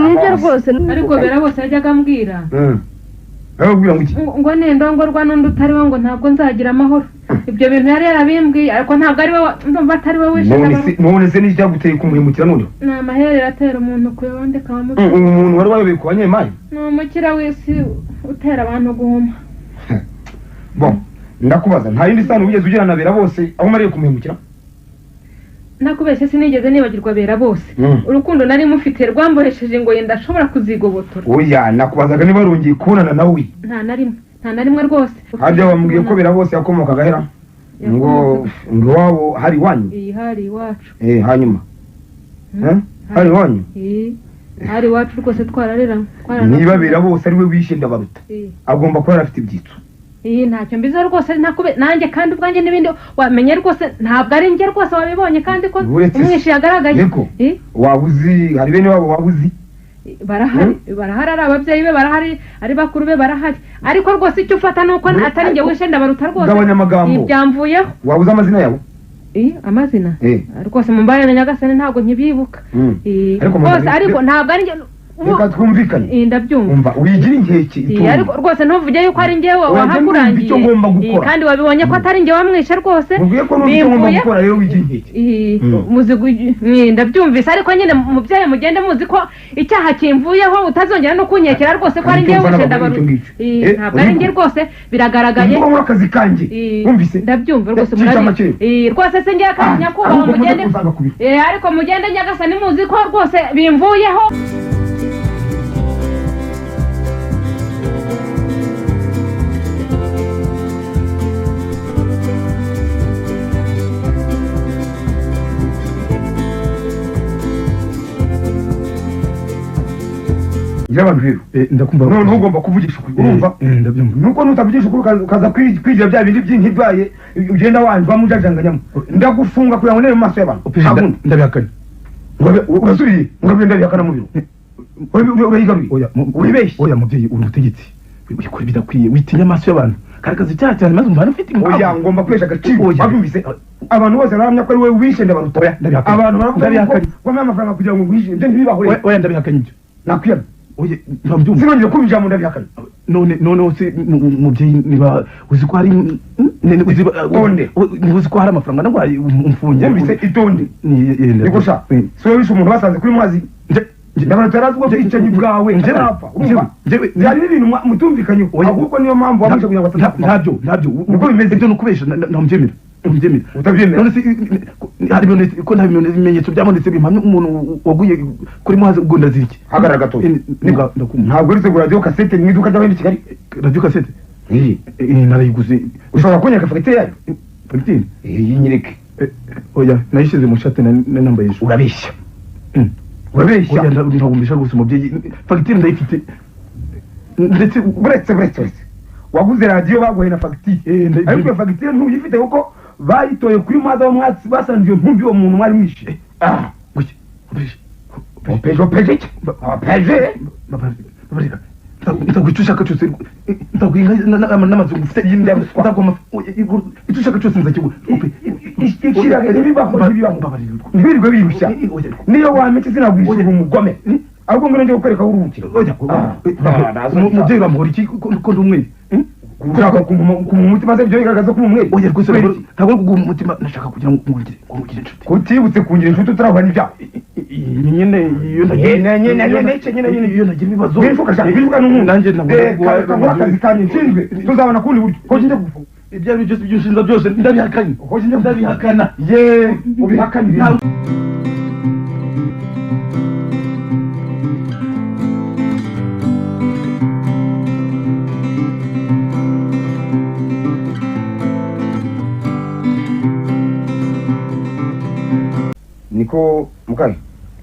nibyo rwose ariko bera bose yajyaga ambwira ngo nendongorwa n'undi utari we ngo ntabwo nzagira amahoro ibyo bintu yari yarabimbwiye ariko ntabwo ari we ndumva atari we wishe none se n'icyaguteye kumuhemukira noneho ni amaherere atera umuntu kuyabonde kamuca umuntu wari wayoboye ku banyemari ni umukira w'isi utera abantu guhuma ndakubaza nta yindi sano wigeze ugirana na bera bose aho umariye kumuhemukira nakubeshye sinigeze nibagirwa bera bose urukundo nari mufite rwambohesheje ngo yenda ashobora kuzigobotora oya nakubazaga niba rongeye kubonana nawe nta na rimwe rwose harya bambwiye ko bera bose yakomokaga hera ngo iwabo hari iwanyu hari iwacu hanyuma hari iwanyu hari iwacu rwose twarareranywe niba bera bose ari we wishe Ndabaruta agomba kuba yarafite ibyitso ntacyo mbizo rwose nanjye kandi ubwanjye n'ibindi wamenye rwose ntabwo ari njye rwose wabibonye kandi ko umwishi yagaragaye wabuzi hari bene wabo wabuzi barahari ari ababyeyi be barahari ari bakuru be barahari ariko rwose icyo ufata ni uko atari njye wishe Ndabaruta rwose byamvuyeho wabuze amazina yabo amazina rwose mu mbaye na Nyagasani ntabwo nkibibuka rwose ariko ntabwo ari njye reka twumvikane ndabyumva umva wigira inkeke ariko rwose ntuvuge yuko ari njyewe wahakurangiye kandi wabibonye ko atari njye wamwishe rwose ubwiye ko n'uburyo ngomba gukora rero wigira inkeke ndabyumvise ariko nyine mubyeyi mugende muzi ko icyaha kimvuyeho utazongera no kunkekera rwose ko ari njyewe wishe Ndabaruta ntabwo ari njye rwose biragaragaye ngo akazi kanjye wumvise ndabyumva rwose murabizi rwose se ngiye kandi nyakubahwa mugende ariko mugende Nyagasani muzi ko rwose bimvuyeho abantu rero ndakumva none ugomba kuvugisha ukuri urumva ndabyumva nuko nutavugisha ukuri ukaza kwigira bya bindi by'inkirwaye ugenda wanjwa mujajanganyamo ndagufunga kugira ngo nere mu maso y'abantu ndabihakanye urasuriye ngo ndabihakana mu biro urayigaruye uribeshye oya mubyeyi uri ubutegetsi ukora bidakwiye witinya amaso y'abantu karakaza icyaha cyane maze umva ufite impamvu oya ngomba kwesha agaciro wabyumvise abantu bose baramya ko ari wowe wishe Ndabaruta abantu baravuga ko wambaye amafaranga kugira ngo ngwishe ibyo ntibibaho oya ndabihakanye ibyo nakwiyamye oye ntabyumva sinongeye kumva ijambo ndabihakanye none wose mubyeyi niba uzi ko hari uzi ko hari amafaranga nagwaye umfunge wumvise itonde niko sha so wishe umuntu basanze kuri mwazi Ndabaruta yarazwe kwicanyi bwawe ntarapfa byari ibintu mutumvikanye ahubwo niyo mpamvu wamwishe kugira ngo ntabyo niko bimeze ibyo nukubesha ntamubyemera utabyemera hari ko nta bimenyetso byabonetse bimpamya umuntu waguye kuri mwazi ubwo ndazirike hagarara gato ntabwo uri segura radio cassette mu iduka ry'abandi Kigali radio cassette narayiguze ushobora kunyaka fagitire yayo fagitire yinyereke oya nayishize mu shate na namba y'ejo urabeshya oya ndagumbisha gusa umubyeyi fagitire ndayifite ndetse buretse waguze radio baguhe na fagitire ariko iyo fagitire ntuyifite kuko bayitoye kuri mwaza wa mwatsi basanze iyo ntumbi uwo muntu mwari mwishe opeje icyo ushaka cyose ndaguhinga n'amazu ufite icyo ushaka cyose nzakigura ntibirirwe birushya niyo wametse sinagwishyura umugome ahubwo ngo nongeye kukwereka aho uruhukira umubyeyi bamuhora iki ko ndi umwe ushaka kumuma umutima se ibyo bigaragaza ko umwe oya rwose ntabwo kuguma umutima nashaka kugira ngo ngungire inshuti kutibutse kungira inshuti utarahura n'ibyaha nyine iyo nagira ibibazo bivuga n'umuntu nanjye ntabwo akazi kanjye nshinzwe tuzabona kundi buryo ko njye gufunga ibyo ari byo byose ibyo nshinzwe byose ndabihakanye ndabihakana ubihakanire niko mukaye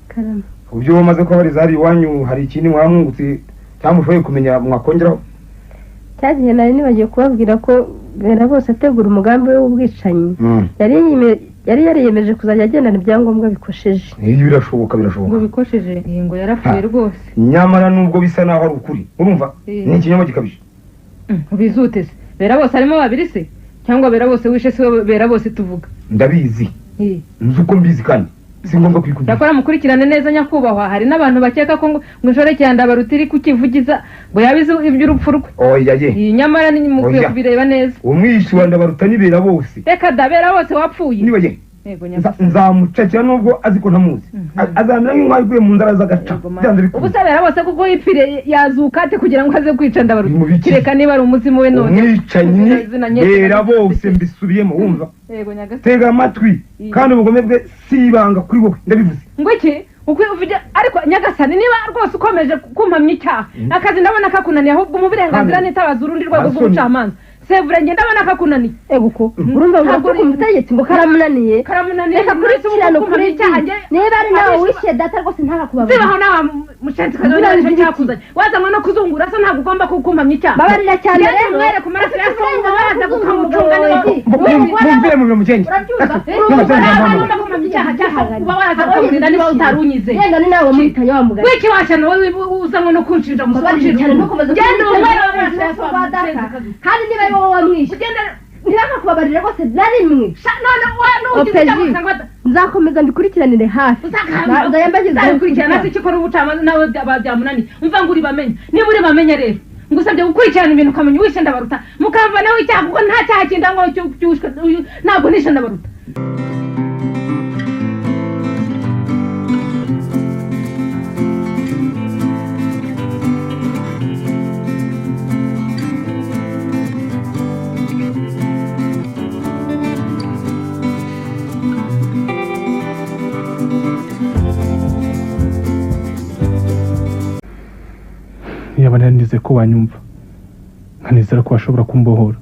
karama ubyo wamaze ko bari zari iwanyu hari ikindi mwamwungutse cyangwa ushoboye kumenya mwakongeraho cyagiye nari nibagiye kubabwira ko bera bose ategura umugambi we w'ubwicanyi yari yariyemeje kuzajya agendana ibyangombwa bikosheje iyo birashoboka ngo bikosheje ngo yarapfuye rwose nyamara nubwo bisa naho ari ukuri urumva ni ikinyoma gikabije bizuteze bera bose harimo babiri se cyangwa bera bose wishe se bera bose tuvuga ndabizi nzi uko mbizi kandi si ngombwa kwikubira yakora mukurikirane neza nyakubahwa hari n'abantu bakeka ko ngo inshoreke Ndabaruta iri kukivugiza ngo yabize iby'urupfu rwe oya ye nyamara ni mukwiye kubireba neza umwishi wa Ndabaruta nibera bose reka dabera bose wapfuye niba ye nzamucakira nubwo azi ko ntamuzi azamera nk'inkwari iguye mu nzara z'agaca byanze bikuru ubu sabera bose kuko yipfire yazuka ate kugira ngo aze kwica Ndabaruta kireka niba ari umuzimu we none umwicanyi bera bose mbisubiyemo wumva tega amatwi kandi ubugome bwe si ibanga kuri wowe ndabivuze ngo iki ukwiye uvuge ariko Nyagasani niba rwose ukomeje kumpamya icyaha akazi ndabona kakunaniye ahubwo mu burenganzira nitabaza urundi rwego rw'ubucamanza sevure ngenda abona kakunaniye eguko urumva ngo ku mutegetsi ngo karamunaniye reka kurikirana ukuri icyaha niba ari nawe wishe data rwose ntakakubabarira zibaho nawe mushenzi kazo cyakuzanye wazanywe no kuzungura se ntabwo ugomba kukumpamya icyaha babarira cyane rero mwere ku maraso ya songa baza gukamucunga mumvire mu biro mugenzi uba waza kukurinda niba utarunyizeye yenda ni nawe muhitanye wa mugari wiki washana wowe uzanywe no kunshinja musobanurira cyane no kumaze genda umwere w'amaraso ya songa kandi niba wowe wamwishe ntiyakakubabarira rwose na rimwe none nzakomeza mbikurikiranire hafi nzakurikirana se ikora ubucamanza nawe byamunaniye umva ngo uri bamenye niba uri bamenye rero ngusabye gukurikirana ibintu ukamenya uwishe Ndabaruta mukamva nawe icyaha kuko nta cyaha kindi ngo cyushwe ntabwo nishe Ndabaruta yaba nanize ko wanyumva nkanizera ko washobora kumbohora.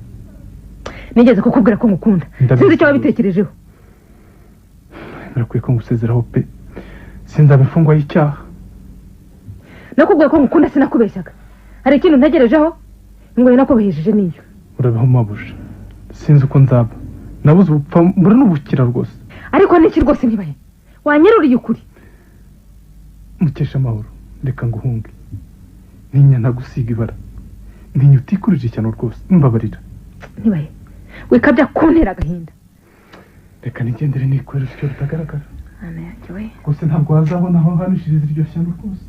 nigeze kukubwira ko ngukunda sinzi icyo wabitekerejeho. Birakwiye ko ngusezeraho pe sinzaba imfungwa y'icyaha. nakubwiye ko ngukunda sinakubeshyaga hari ikintu ntegerejeho ngo nakubahejeje niyo urabeho mabuje sinzi uko nzaba nabuze ubupfa mbura n'ubukira rwose ariko niki rwose ntibaye wanyeruriye ukuri. Mukesha amahoro reka nguhunge ninya ntagusiga ibara ninya utikurije cyane rwose mbabarira ntibaye wikabya kuntera agahinda. reka nigendere nikorera icyo rutagaragara ana yanjye we gusa ntabwo wazabona aho hanishiriza iryo shyano rwose.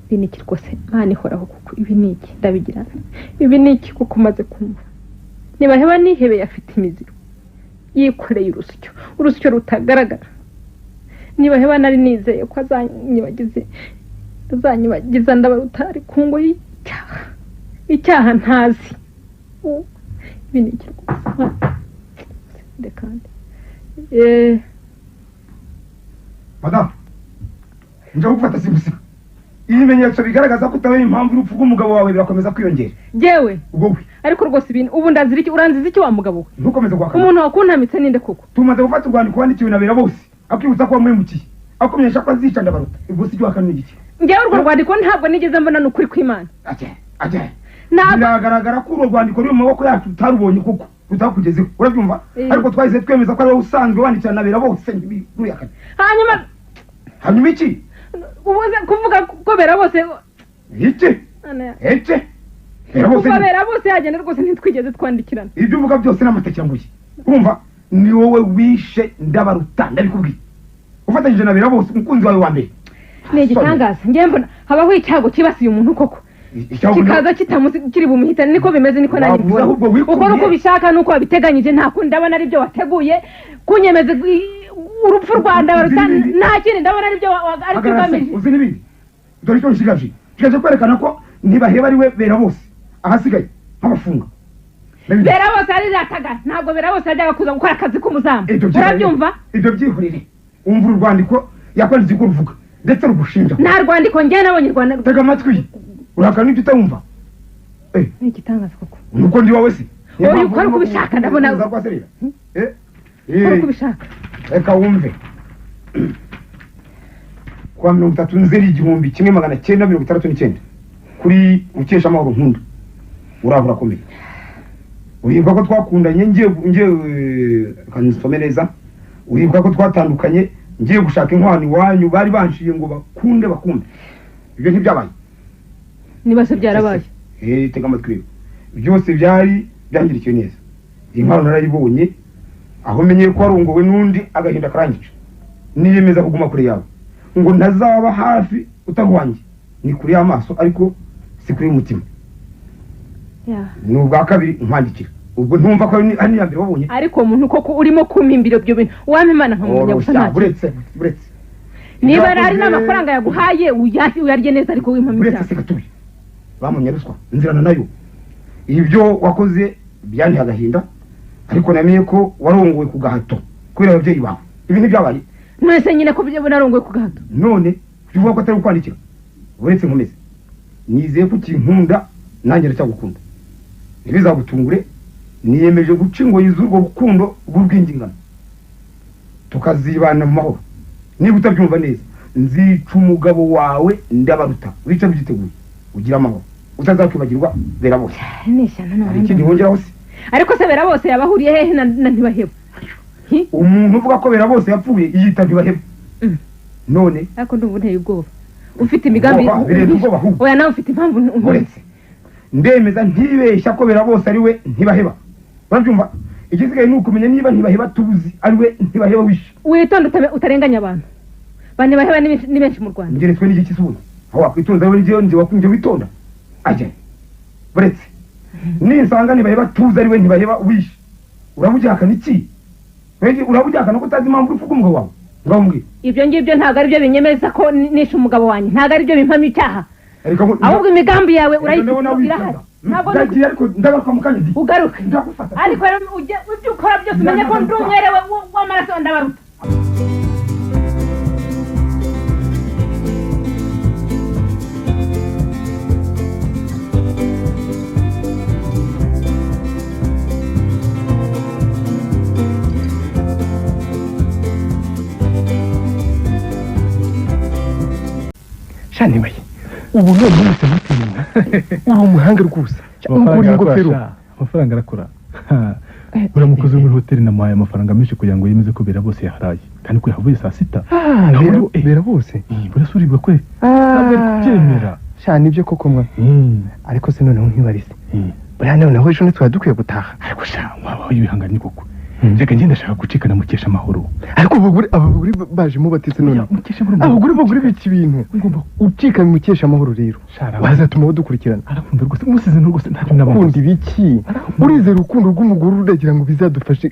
ibi niki rwose Mana ihoraho kuko ibi niki ndabigira ibi niki kuko umaze kumva nibaheba nihebe afite imiziro yikoreye urusyo rutagaragara nibaheba nari nizeye ko azanyibagiza Ndabaruta ari ku ngo icyaha ntazi ibi niki rwose ndekande Madame njya gufata simusiga ibimenyetso bigaragaza ko utabaye impamvu urupfu rw'umugabo wawe birakomeza kwiyongera. Jewe ubwo ariko rwose ibintu ubu ndazira iki uranziza iki wa mugabo we ntukomeze guhakana umuntu wakuntamitse ninde koko. tumaze gufata urwandiko wandikiwe na Birabose akibutsa ko wamuhemukiye akomenyesha ko azica Ndabaruta ubwo si byo wakana n'igiki. Njyewe urwo rwandiko ntabwo nigeze mbona n'ukuri kw'Imana. Biragaragara ko urwo rwandiko ruri mu maboko yacu utarubonye kuko rutakugezeho urabyumva ariko twahise twemeza ko ari wowe usanzwe wandikira na Birabose ntibiyakane. hanyuma iki ubuze kuvuga ko Birabose iki Birabose yagenda rwose ntitwigeze twandikirana. ibyo uvuga byose n'amatekiranguye urumva ni wowe wishe Ndabaruta ndabikubwiye ufatanyije na Birabose umukunzi wawe wa mbere. Ni igitangaza ngiye mbona habaho icyago kibasiye umuntu koko kikaza kiri bumuhitane niko bimeze niko nanjye mbona ukora uko bishaka nuko wabiteganyije nta kundi ndabona ari byo wateguye kunyemeza urupfu rwa Ndabaruta nta kindi ndabona ari byo ari kigamije. uzi n'ibindi dore icyo nshigaje kwerekana ko ntibaheba ari we Birabose ahasigaye nk'abafunga. Birabose ari rataga ntabwo Birabose yajyaga kuza gukora akazi k'umuzamu urabyumva. ibyo byihorere umva urwandiko yakwanditse uko ruvuga ndetse rugushinja. nta rwandiko njye nabonye Rwanda. tega amatwi urakana ibyo utumva. ni igitangaza koko nuko ndi wowe se oya ukora uko ubishaka ndabona ukora uko ubishaka. reka wumve kwa 30 Nzeri 1969 kuri Mukesha amahoro nkunda urabura komeye uribuka ko twakundanye ngiye kanisome neza uribuka ko twatandukanye ngiye gushaka inkwano iwanyu bari banshiye ngo bakunde ibyo ntibyabaye nibase byarabaye. tega amatwi byose byari byangirikiye neza inkwano narayibonye aho menye ko warongowe n'undi agahinda karangice niyemeza kuguma kure yawe ngo ntazaba hafi utahwanye ni kuri y'amaso ariko si kuri y'umutima. Nubwa kabiri nkwandikira ubwo ntumva ko ari yambere wabonye ariko umuntu koko urimo kumimbira byo bintu wampe Imana nkamumenya gusa nta buretse niba ari n'amafaranga yaguhaye uyarye neza ariko wimpamye cyane buretse bamunye ruswa nzirana nayo ibyo wakoze byani agahinda ariko namenye ko warongowe ku gahato kubera ababyeyi bawe ibi ntibyabaye. Mwese nyine ko byo narongowe ku gahato none bivuga ko atari kwandikira buretse nkomeze nizeye ko kinkunda nanjye ndacyagukunda ntibizagutungure niyemeje guca ngo yizurwo rukundo rw'ubwingingano tukazibana mu mahoro. niba utabyumva neza nzica umugabo wawe Ndabaruta wica byiteguye ugira amahoro utazakwibagirwa Birabose. ikindi wongeraho se ariko se Birabose yabahuriye hehe na ntibaheba umuntu uvuga ko Birabose yapfuye yita ntibaheba none ariko ndumva nteye ubwoba ufite imigambi oya nawe ufite impamvu ndemeza ntibeshya ko Birabose ari we ntibaheba urabyumva igisigaye ni ukumenya niba ntibaheba tubuzi ariwe ntibaheba wishe witonde utarenganya abantu ntibaheba ni benshi mu Rwanda ngeretswe n'iki kisubizo aho wakwitonda we nje wakunje witonda ajya buretse nisanga ntibaheba tubuzi ariwe ntibaheba wishe urabujyakana iki urabujyakana ko utazi impamvu urufuka umugabo wawe ngaho mbwira ibyo ngibyo ntabwo ari byo binyemeza ko nishe umugabo wanjye ntabwo ari byo bimpamo icyaha ahubwo imigambi yawe urayifite ntabwo ndagaruka mu kanya ugaruke ariko ujye ukora byose umenye ko ndi umwerewe w'amaraso ndabaruta shani baye ubu none mwese mutinda uri umuhanga rwose amafaranga arakora uramukoze muri hoteli namuhaye amafaranga menshi kugira ngo yemeze ko bera bose yaharaye kandi ko yavuye saa sita bera bose burasurirwa kwe ntabwo kubyemera shani ibyo koko mwa ariko se noneho nkibarize buriya noneho ejo ntitwari dukwiye gutaha ariko sha wabaho ibihanganye koko reka ngenda ashaka gucikana mukesha amahoro ariko abagore baje mubatetse none abagore biki ibintu ucika mukesha amahoro rero bazatuma badukurikirana arakunda rwose umusize rwose ntacyo nabakunda ibiki urizera urukundo rw'umugore uragira ngo bizadufashe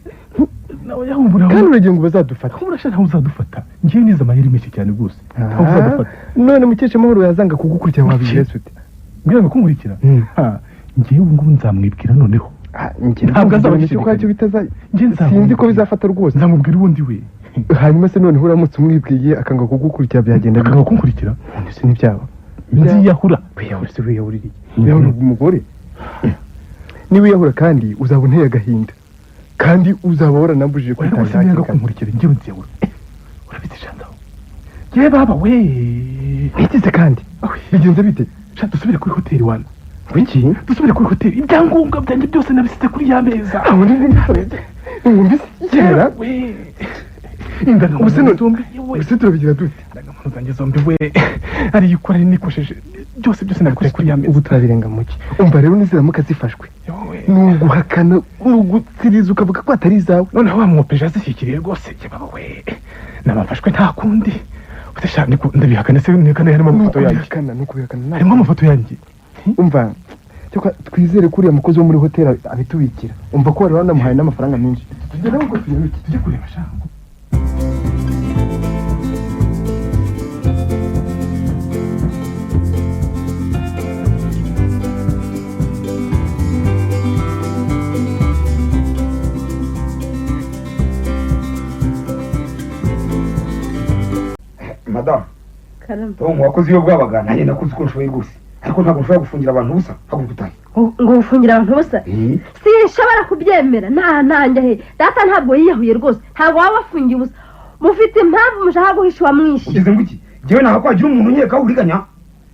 kandi uragira ngo bazadufata urashaka aho uzadufata ngiye niza amayeri menshi cyane rwose aho uzadufata none mukesha amahoro yazanga kugukurikirana wabigenza ute mbwira ngo kumurikira ngiye ubu ngubu nzamwibwira noneho ntabwo azabashije ko yacyo bitaza sinzi ko bizafata rwose nzamubwira ubundi we hanyuma se noneho uramutse umwibwiye akanga kugukurikira byagenda akanga kugukurikira ndetse n'ibyaba nziyahura wiyahura se wiyahurira wiyahura umugore niwiyahura kandi uzaba unteye agahinda kandi uzaba waranambujije kwitangira nanga kumurikira njyewe nziyahura urabitse shandaho ye baba we ntikize kandi bigenze bite sha dusubire kuri hoteli wana wiki dusubire kuri hoteli ibyangombwa byanjye byose nabisize kuri ya meza aho ni kera ingana ubuse turabigira dute aragamano zanjye zombi we ari ukora nikosheje byose nabikore kuri ya meza ubu turabirenga muki umva rero niziramuka zifashwe nuguhakana nugutsiriza ukavuga ko atari izawe noneho wamwopeje azishyikiriye rwose baba we nabafashwe nta kundi utashaka ndabihakana se nikana harimo amafoto yanjye harimo amafoto yanjye umva twizere ko uriya mukozi wo muri hoteli abitubikira umva ko wari wanamuhaye n'amafaranga menshi tujye kureba shango madamu tom wakoze iyo bwabaga nanjye nakuze uko nshoboye rwose ariko ntabwo nshobora gufungira abantu ubusa haguruka utahe ngo ufungira abantu ubusa sinshobora kubyemera nanjye he data ntabwo yiyahuye rwose ntabwo waba wafungiye ubusa mufite impamvu mushaka guhisha uwamwishe ugeze ngo iki njyewe ntabwo wagira umuntu unkeka uriganya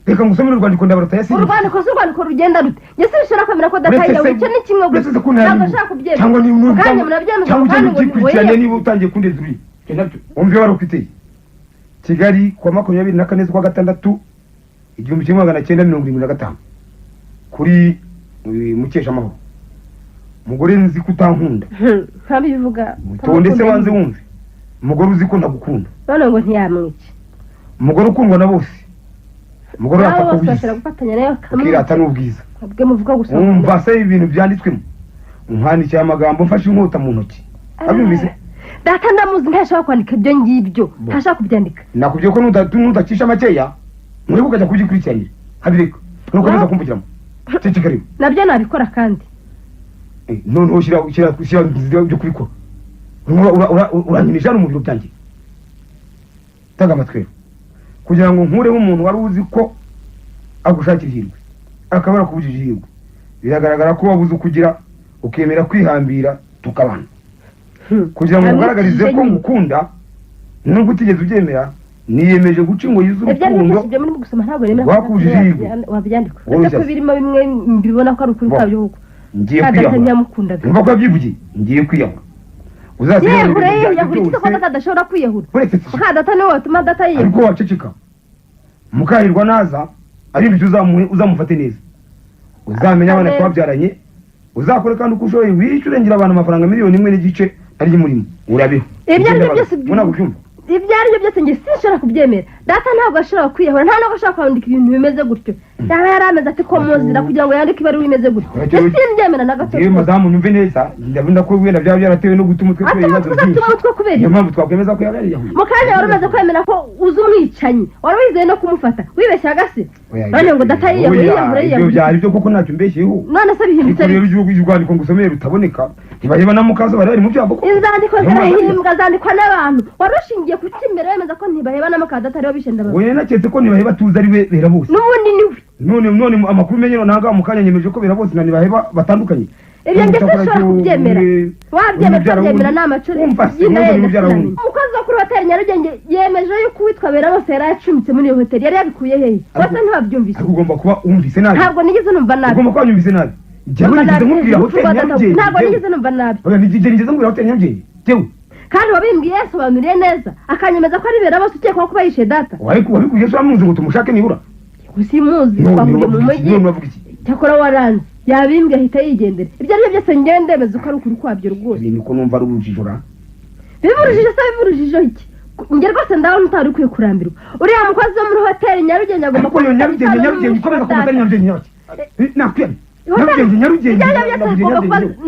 reka ngusomere urwandiko ndabaruta yasize urwandiko rugenda rute njye sinshobora kwemera ko data yiyahuye icyo ni kimwe gusa ntabwo nshaka kubyemera cyangwa niba kandi murabyemeza cyangwa ugikurikiranye niba utangiye kundeza uri nabyo wumve wari ufite Kigali kwa 24 z'ukwa gatandatu 1975 kuri mukesha amahoro umugore nzi kutankunda ntabivuga mutonde se wanze wumve umugore uzi ko ndagukunda none ngo ntiyamwice umugore ukundwa na bose umugore afata gufatanya nayo kirata n'ubwiza abwe muvuga gusa umva se ibintu byanditswemo umwandikira amagambo mfashe inkota mu ntoki abimise data ndamuzi ntashaka kwandika ibyo ngibyo ntashaka kubyandika nakubwiye ko nudacisha makeya muri ukajya kugikurikirana habireka nukomeza kumbugiramo cecekariwe nabyo nabikora kandi none ushyira byo kubikora uranyinisha no mu biro byanjye tanga amatwero kugira ngo nkureho umuntu wari uzi ko agushakira ihirwe akabara kubujije ihirwe biragaragara ko wabuze ukugira ukemera kwihambira tukabana kugira ngo ugaragarize ko ngukunda nubwo utigeze ubyemera niyemeje guca ngo yuzuye urukundo ibyo muri gusoma ntabwo remera wakubujije ihirwe wabyandika uretse ko birimo bimwe mbibona ko ari ukuri kwabyo huko ngiye kwiyahura umva ko yabyivugiye ngiye kwiyahura yehura yahura ko data adashobora kwiyahura ka data niwe watuma data yiyahura ariko waceceka mukahirwa naza ari ibyo uzamufate neza uzamenya abana twabyaranye uzakore kandi uko ushoboye wishyure ngira abantu amafaranga 1,000,000 n'igice ari murimo urabeho ibyo ari byo byose unagucyumva ibyo ari byo byose njye sinshobora kubyemera data ntabwo ashobora kwiyahura nta nubwo ashobora kwandika ibintu bimeze gutyo yaba yarameze ati ko muzira kugira ngo yandike ibaruwa imeze gutyo sinbyemera na gato yewe madamu nyumve neza ndabona ko wenda byaba byaratewe no gutuma umutwe kubera ibibazo byinshi niyo mpamvu twakwemeza ko yabari yahuye mu kanya wari umaze kwemera ko uzi umwicanyi wari wizeye no kumufata wibeshya agase none ngo data yiyahura ibyo byari byo kuko ntacyo mbeshyeho none se bihindutse rero urwandiko ngusomeye rutaboneka ntibaheba na mukazo bari mu byago inzandiko zirahimbwa zandikwa n'abantu wari ushingiye ku kimere wemeza ko ntibaheba n'amakada atariho bishenda baba oya naketse ko ntibaheba tuzi ari bera bose n'ubundi niwe none amakuru menye nanga mu kanya nyemeje ko bera bose na ntibaheba batandukanye ibyo ngese ushobora kubyemera wabyemera ni amacuri umukozi wo kuri hoteli Nyarugenge yemeje yuko uwitwa bera bose yari acumbitse muri iyo hoteli yari yabikuye hehe bose ntibabyumvise ugomba kuba wumvise nabi ntabwo nigeze numva nabi ugomba kuba wumvise nabi ntabwo nigeze numva nabi nigeze ngubwira hoteli Nyarugenge tewe kandi wabimbwiye yasobanuriye neza akanyemeza ko ari bera bose ukekwaho kuba yishe data wabikuye se wamuzi ngo tumushake nibura usimuzi twahuye mu mujyi cyakora waranze yabimbwe ahita yigendera ibyo ari byo byose ngendemeza uko ari ukuri kwabyo rwose ibintu ko numva ari urujijo ra bivurujijo se bivurujijo iki njye rwose ndabona utari ukwiye kurambirwa uriya mukozi wo muri hoteli Nyarugenge agomba kuba Nyarugenge ikomeza ku hoteli Nyarugenge nakwiyani Nyarugenge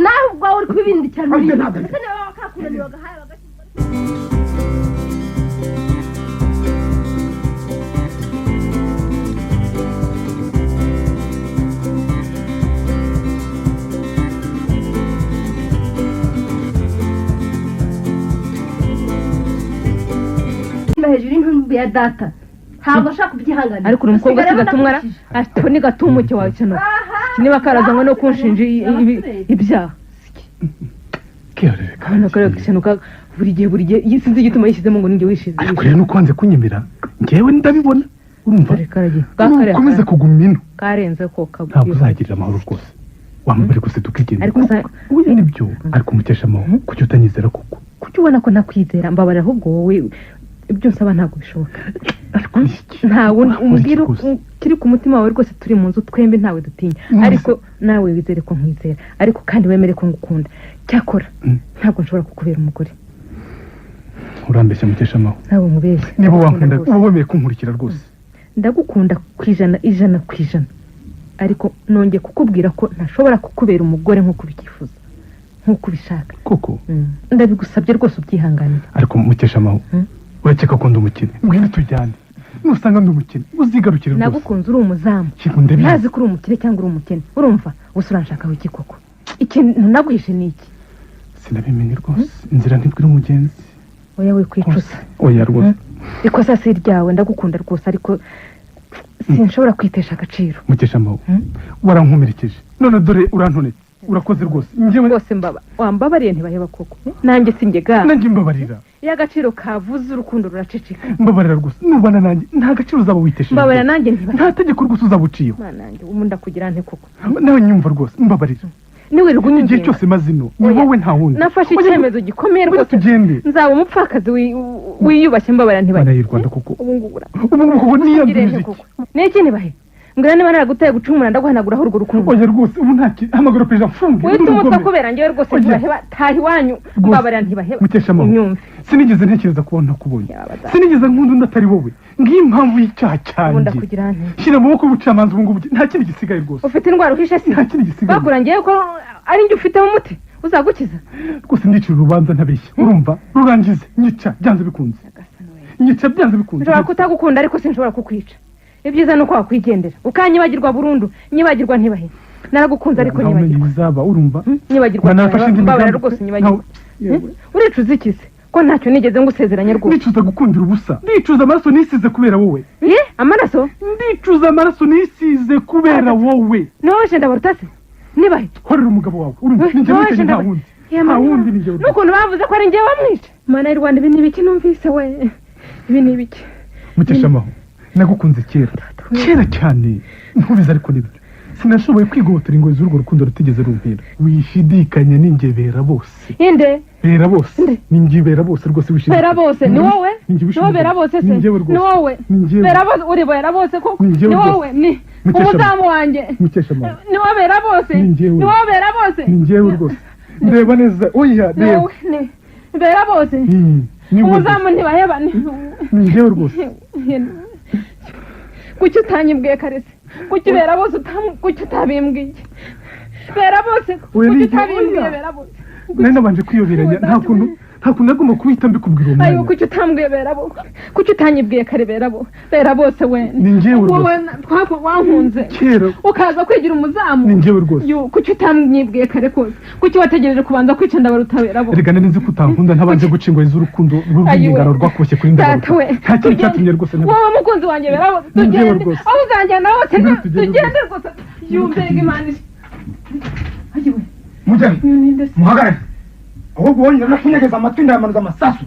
nawe ubwawe uri kubibindi cyane ese niba wakakunaniwe agahaye hejuru y'intumbi ya data ntabwo ashaka kubyihanganira ariko uri umukobwa se gatumwara ati ni gatumuke wawe cyane niba karazanywe no kunshinja ibyaha kera kare kishanuka buri gihe sinzi igituma yishyizemo ngo ninjye wishize ariko rero nuko wanze kunyemera ngewe ndabibona urumva ukomeze kuguma ino karenze ko ntabwo uzagirira amahoro rwose wamubere gusa tukigenda ariko nibyo ariko umukesha amahoro kuki utanyizera koko kuki ubona ko nakwizera mbabarira ahubwo wowe ibyo nsaba ntabwo bishoboka ntawe umbwira kiri ku mutima wawe rwose turi mu nzu twembi ntawe dutinya ariko nawe wizere ko nkwizera ariko kandi wemere ko ngukunda cyakora ntabwo nshobora kukubera umugore urambeshya mukesha amahoro ntabwo nkubeshya niba wankunda uba wemeye kunkurikira rwose ndagukunda ku ijana ku ijana ariko nongeye kukubwira ko ntashobora kukubera umugore nk'uko ubyifuza nk'uko ubishaka koko ndabigusabye rwose ubyihanganira ariko mukesha amahoro urakeka ko ndi umukene ngwino tujyane nusanga ndi umukene uzigarukire rwose nagukunze uri umuzamu ntazi ko uri umukene cyangwa uri umukene urumva gusa uranshaka wiki koko ikintu naguhishe ni iki sinabimenye rwose inzira ntibwira umugenzi oya we kwicuza oya rwose ikosa si iryawe ndagukunda rwose ariko sinshobora kwitesha agaciro mukesha amahoro warankomerekeje none dore urantonetse urakoze rwose njyewe rwose wambabariye ntibaheba koko nanjye sinjye nanjye mbabarira iyo agaciro kavuze urukundo ruraceceka mbabarira rwose nubana nanjye nta gaciro uzaba witesheje mbabarira nanjye nta tegeko rwose uzaba uciyeho nanjye umunda kugira nte koko nawe nyumva rwose mbabarira niwirirwa igihe cyose mazino ni wowe nta wundi nafashe icyemezo gikomeye rwose tugende nzaba umupfakazi wiyubashye mbabarira ntibahe y'Rwanda koko ubu niyandurije n'iki ntibahe mbwira niba naraguteye gucumura ndaguhanaguraho urwo rukundo oya rwose ubu ntaki hamagara perezida mfunge wita umutwe kubera njyewe rwose ntibaheba taha iwanyu mbabarira ntibaheba mukesha amahoro sinigeze ntekereza kubona nakubonye sinigeze nkunda undi atari wowe ngiyi impamvu y'icyaha cyanjye shyira amaboko y'ubucamanza ubu ngubu nta kindi gisigaye rwose ufite indwara uhishe se nta kindi gisigaye bagura ngewe ko ari njye ufitemo umuti uzagukiza rwose ndicira urubanza ntabeshya urumva rurangize nyica byanze bikunze nyica byanze bikunze nshobora kutagukunda ariko sinshobora kukwica ibyiza nuko wakwigendera ukanyibagirwa burundu nyibagirwa ntibahe naragukunze ariko nyibagirwa bizaba urumva nyibagirwa mbabara rwose nyibagirwa uricuza iki se ko ntacyo nigeze ngusezeranya rwose ndicuza gukundira ubusa ndicuza amaraso nisize kubera wowe amaraso ndicuza amaraso nisize kubera wowe niwe wese ndabaruta se nibahe horera umugabo wawe urumva ninjye mwicanyi nta wundi nta wundi ninjye n'ukuntu bavuze ko ari njye wamwica mana y'u Rwanda ibi ni ibiki numvise we ibi ni ibiki mukesha amahoro nagukunze kera cyane ntubize ariko nibyo sinashoboye kwigobotora ingoyi z'urwo rukundo rutigeze rumpera wishidikanya n'ingebera bose inde bera bose ni njye bera bose rwose wishimye bera bose ni wowe ni wowe bera bose se ni wowe bera bose uri bera bose koko ni wowe ni umudamu wanjye ni wowe bera bose ni wowe bera bose ni njyewe rwose ndeba neza oya reba bera bose umuzamu ntibaheba ni njyewe rwose kuki utanyibwiye karese kuki bera bose kuki utabimbwiye bera bose kuki utabimbwiye bera bose nari nabanje kwiyoberanya nta kuntu nagomba kubita mbikubwira uwo mwanya ayo kuki utambwiye bera bose kuki utanyibwiye kare bera bose we ni njyewe rwose wowe wankunze kera ukaza kwigira umuzamu ni njyewe rwose kuki utanyibwiye kare kose kuki wategereje kubanza kwica ndabaruta bera bose reka nari nzi ko utankunda ntabanje guca ingoyi z'urukundo rw'urw'ingano rwakuboshye kuri ndabaruta nta kintu cyatumye rwose wowe mukunzi wanjye bera bose tugende aho uzanjyana hose tugende rwose yumvega imana mujyane muhagarare ahubwo wongera no kunyegeza amatwi ndayamanuza amasasu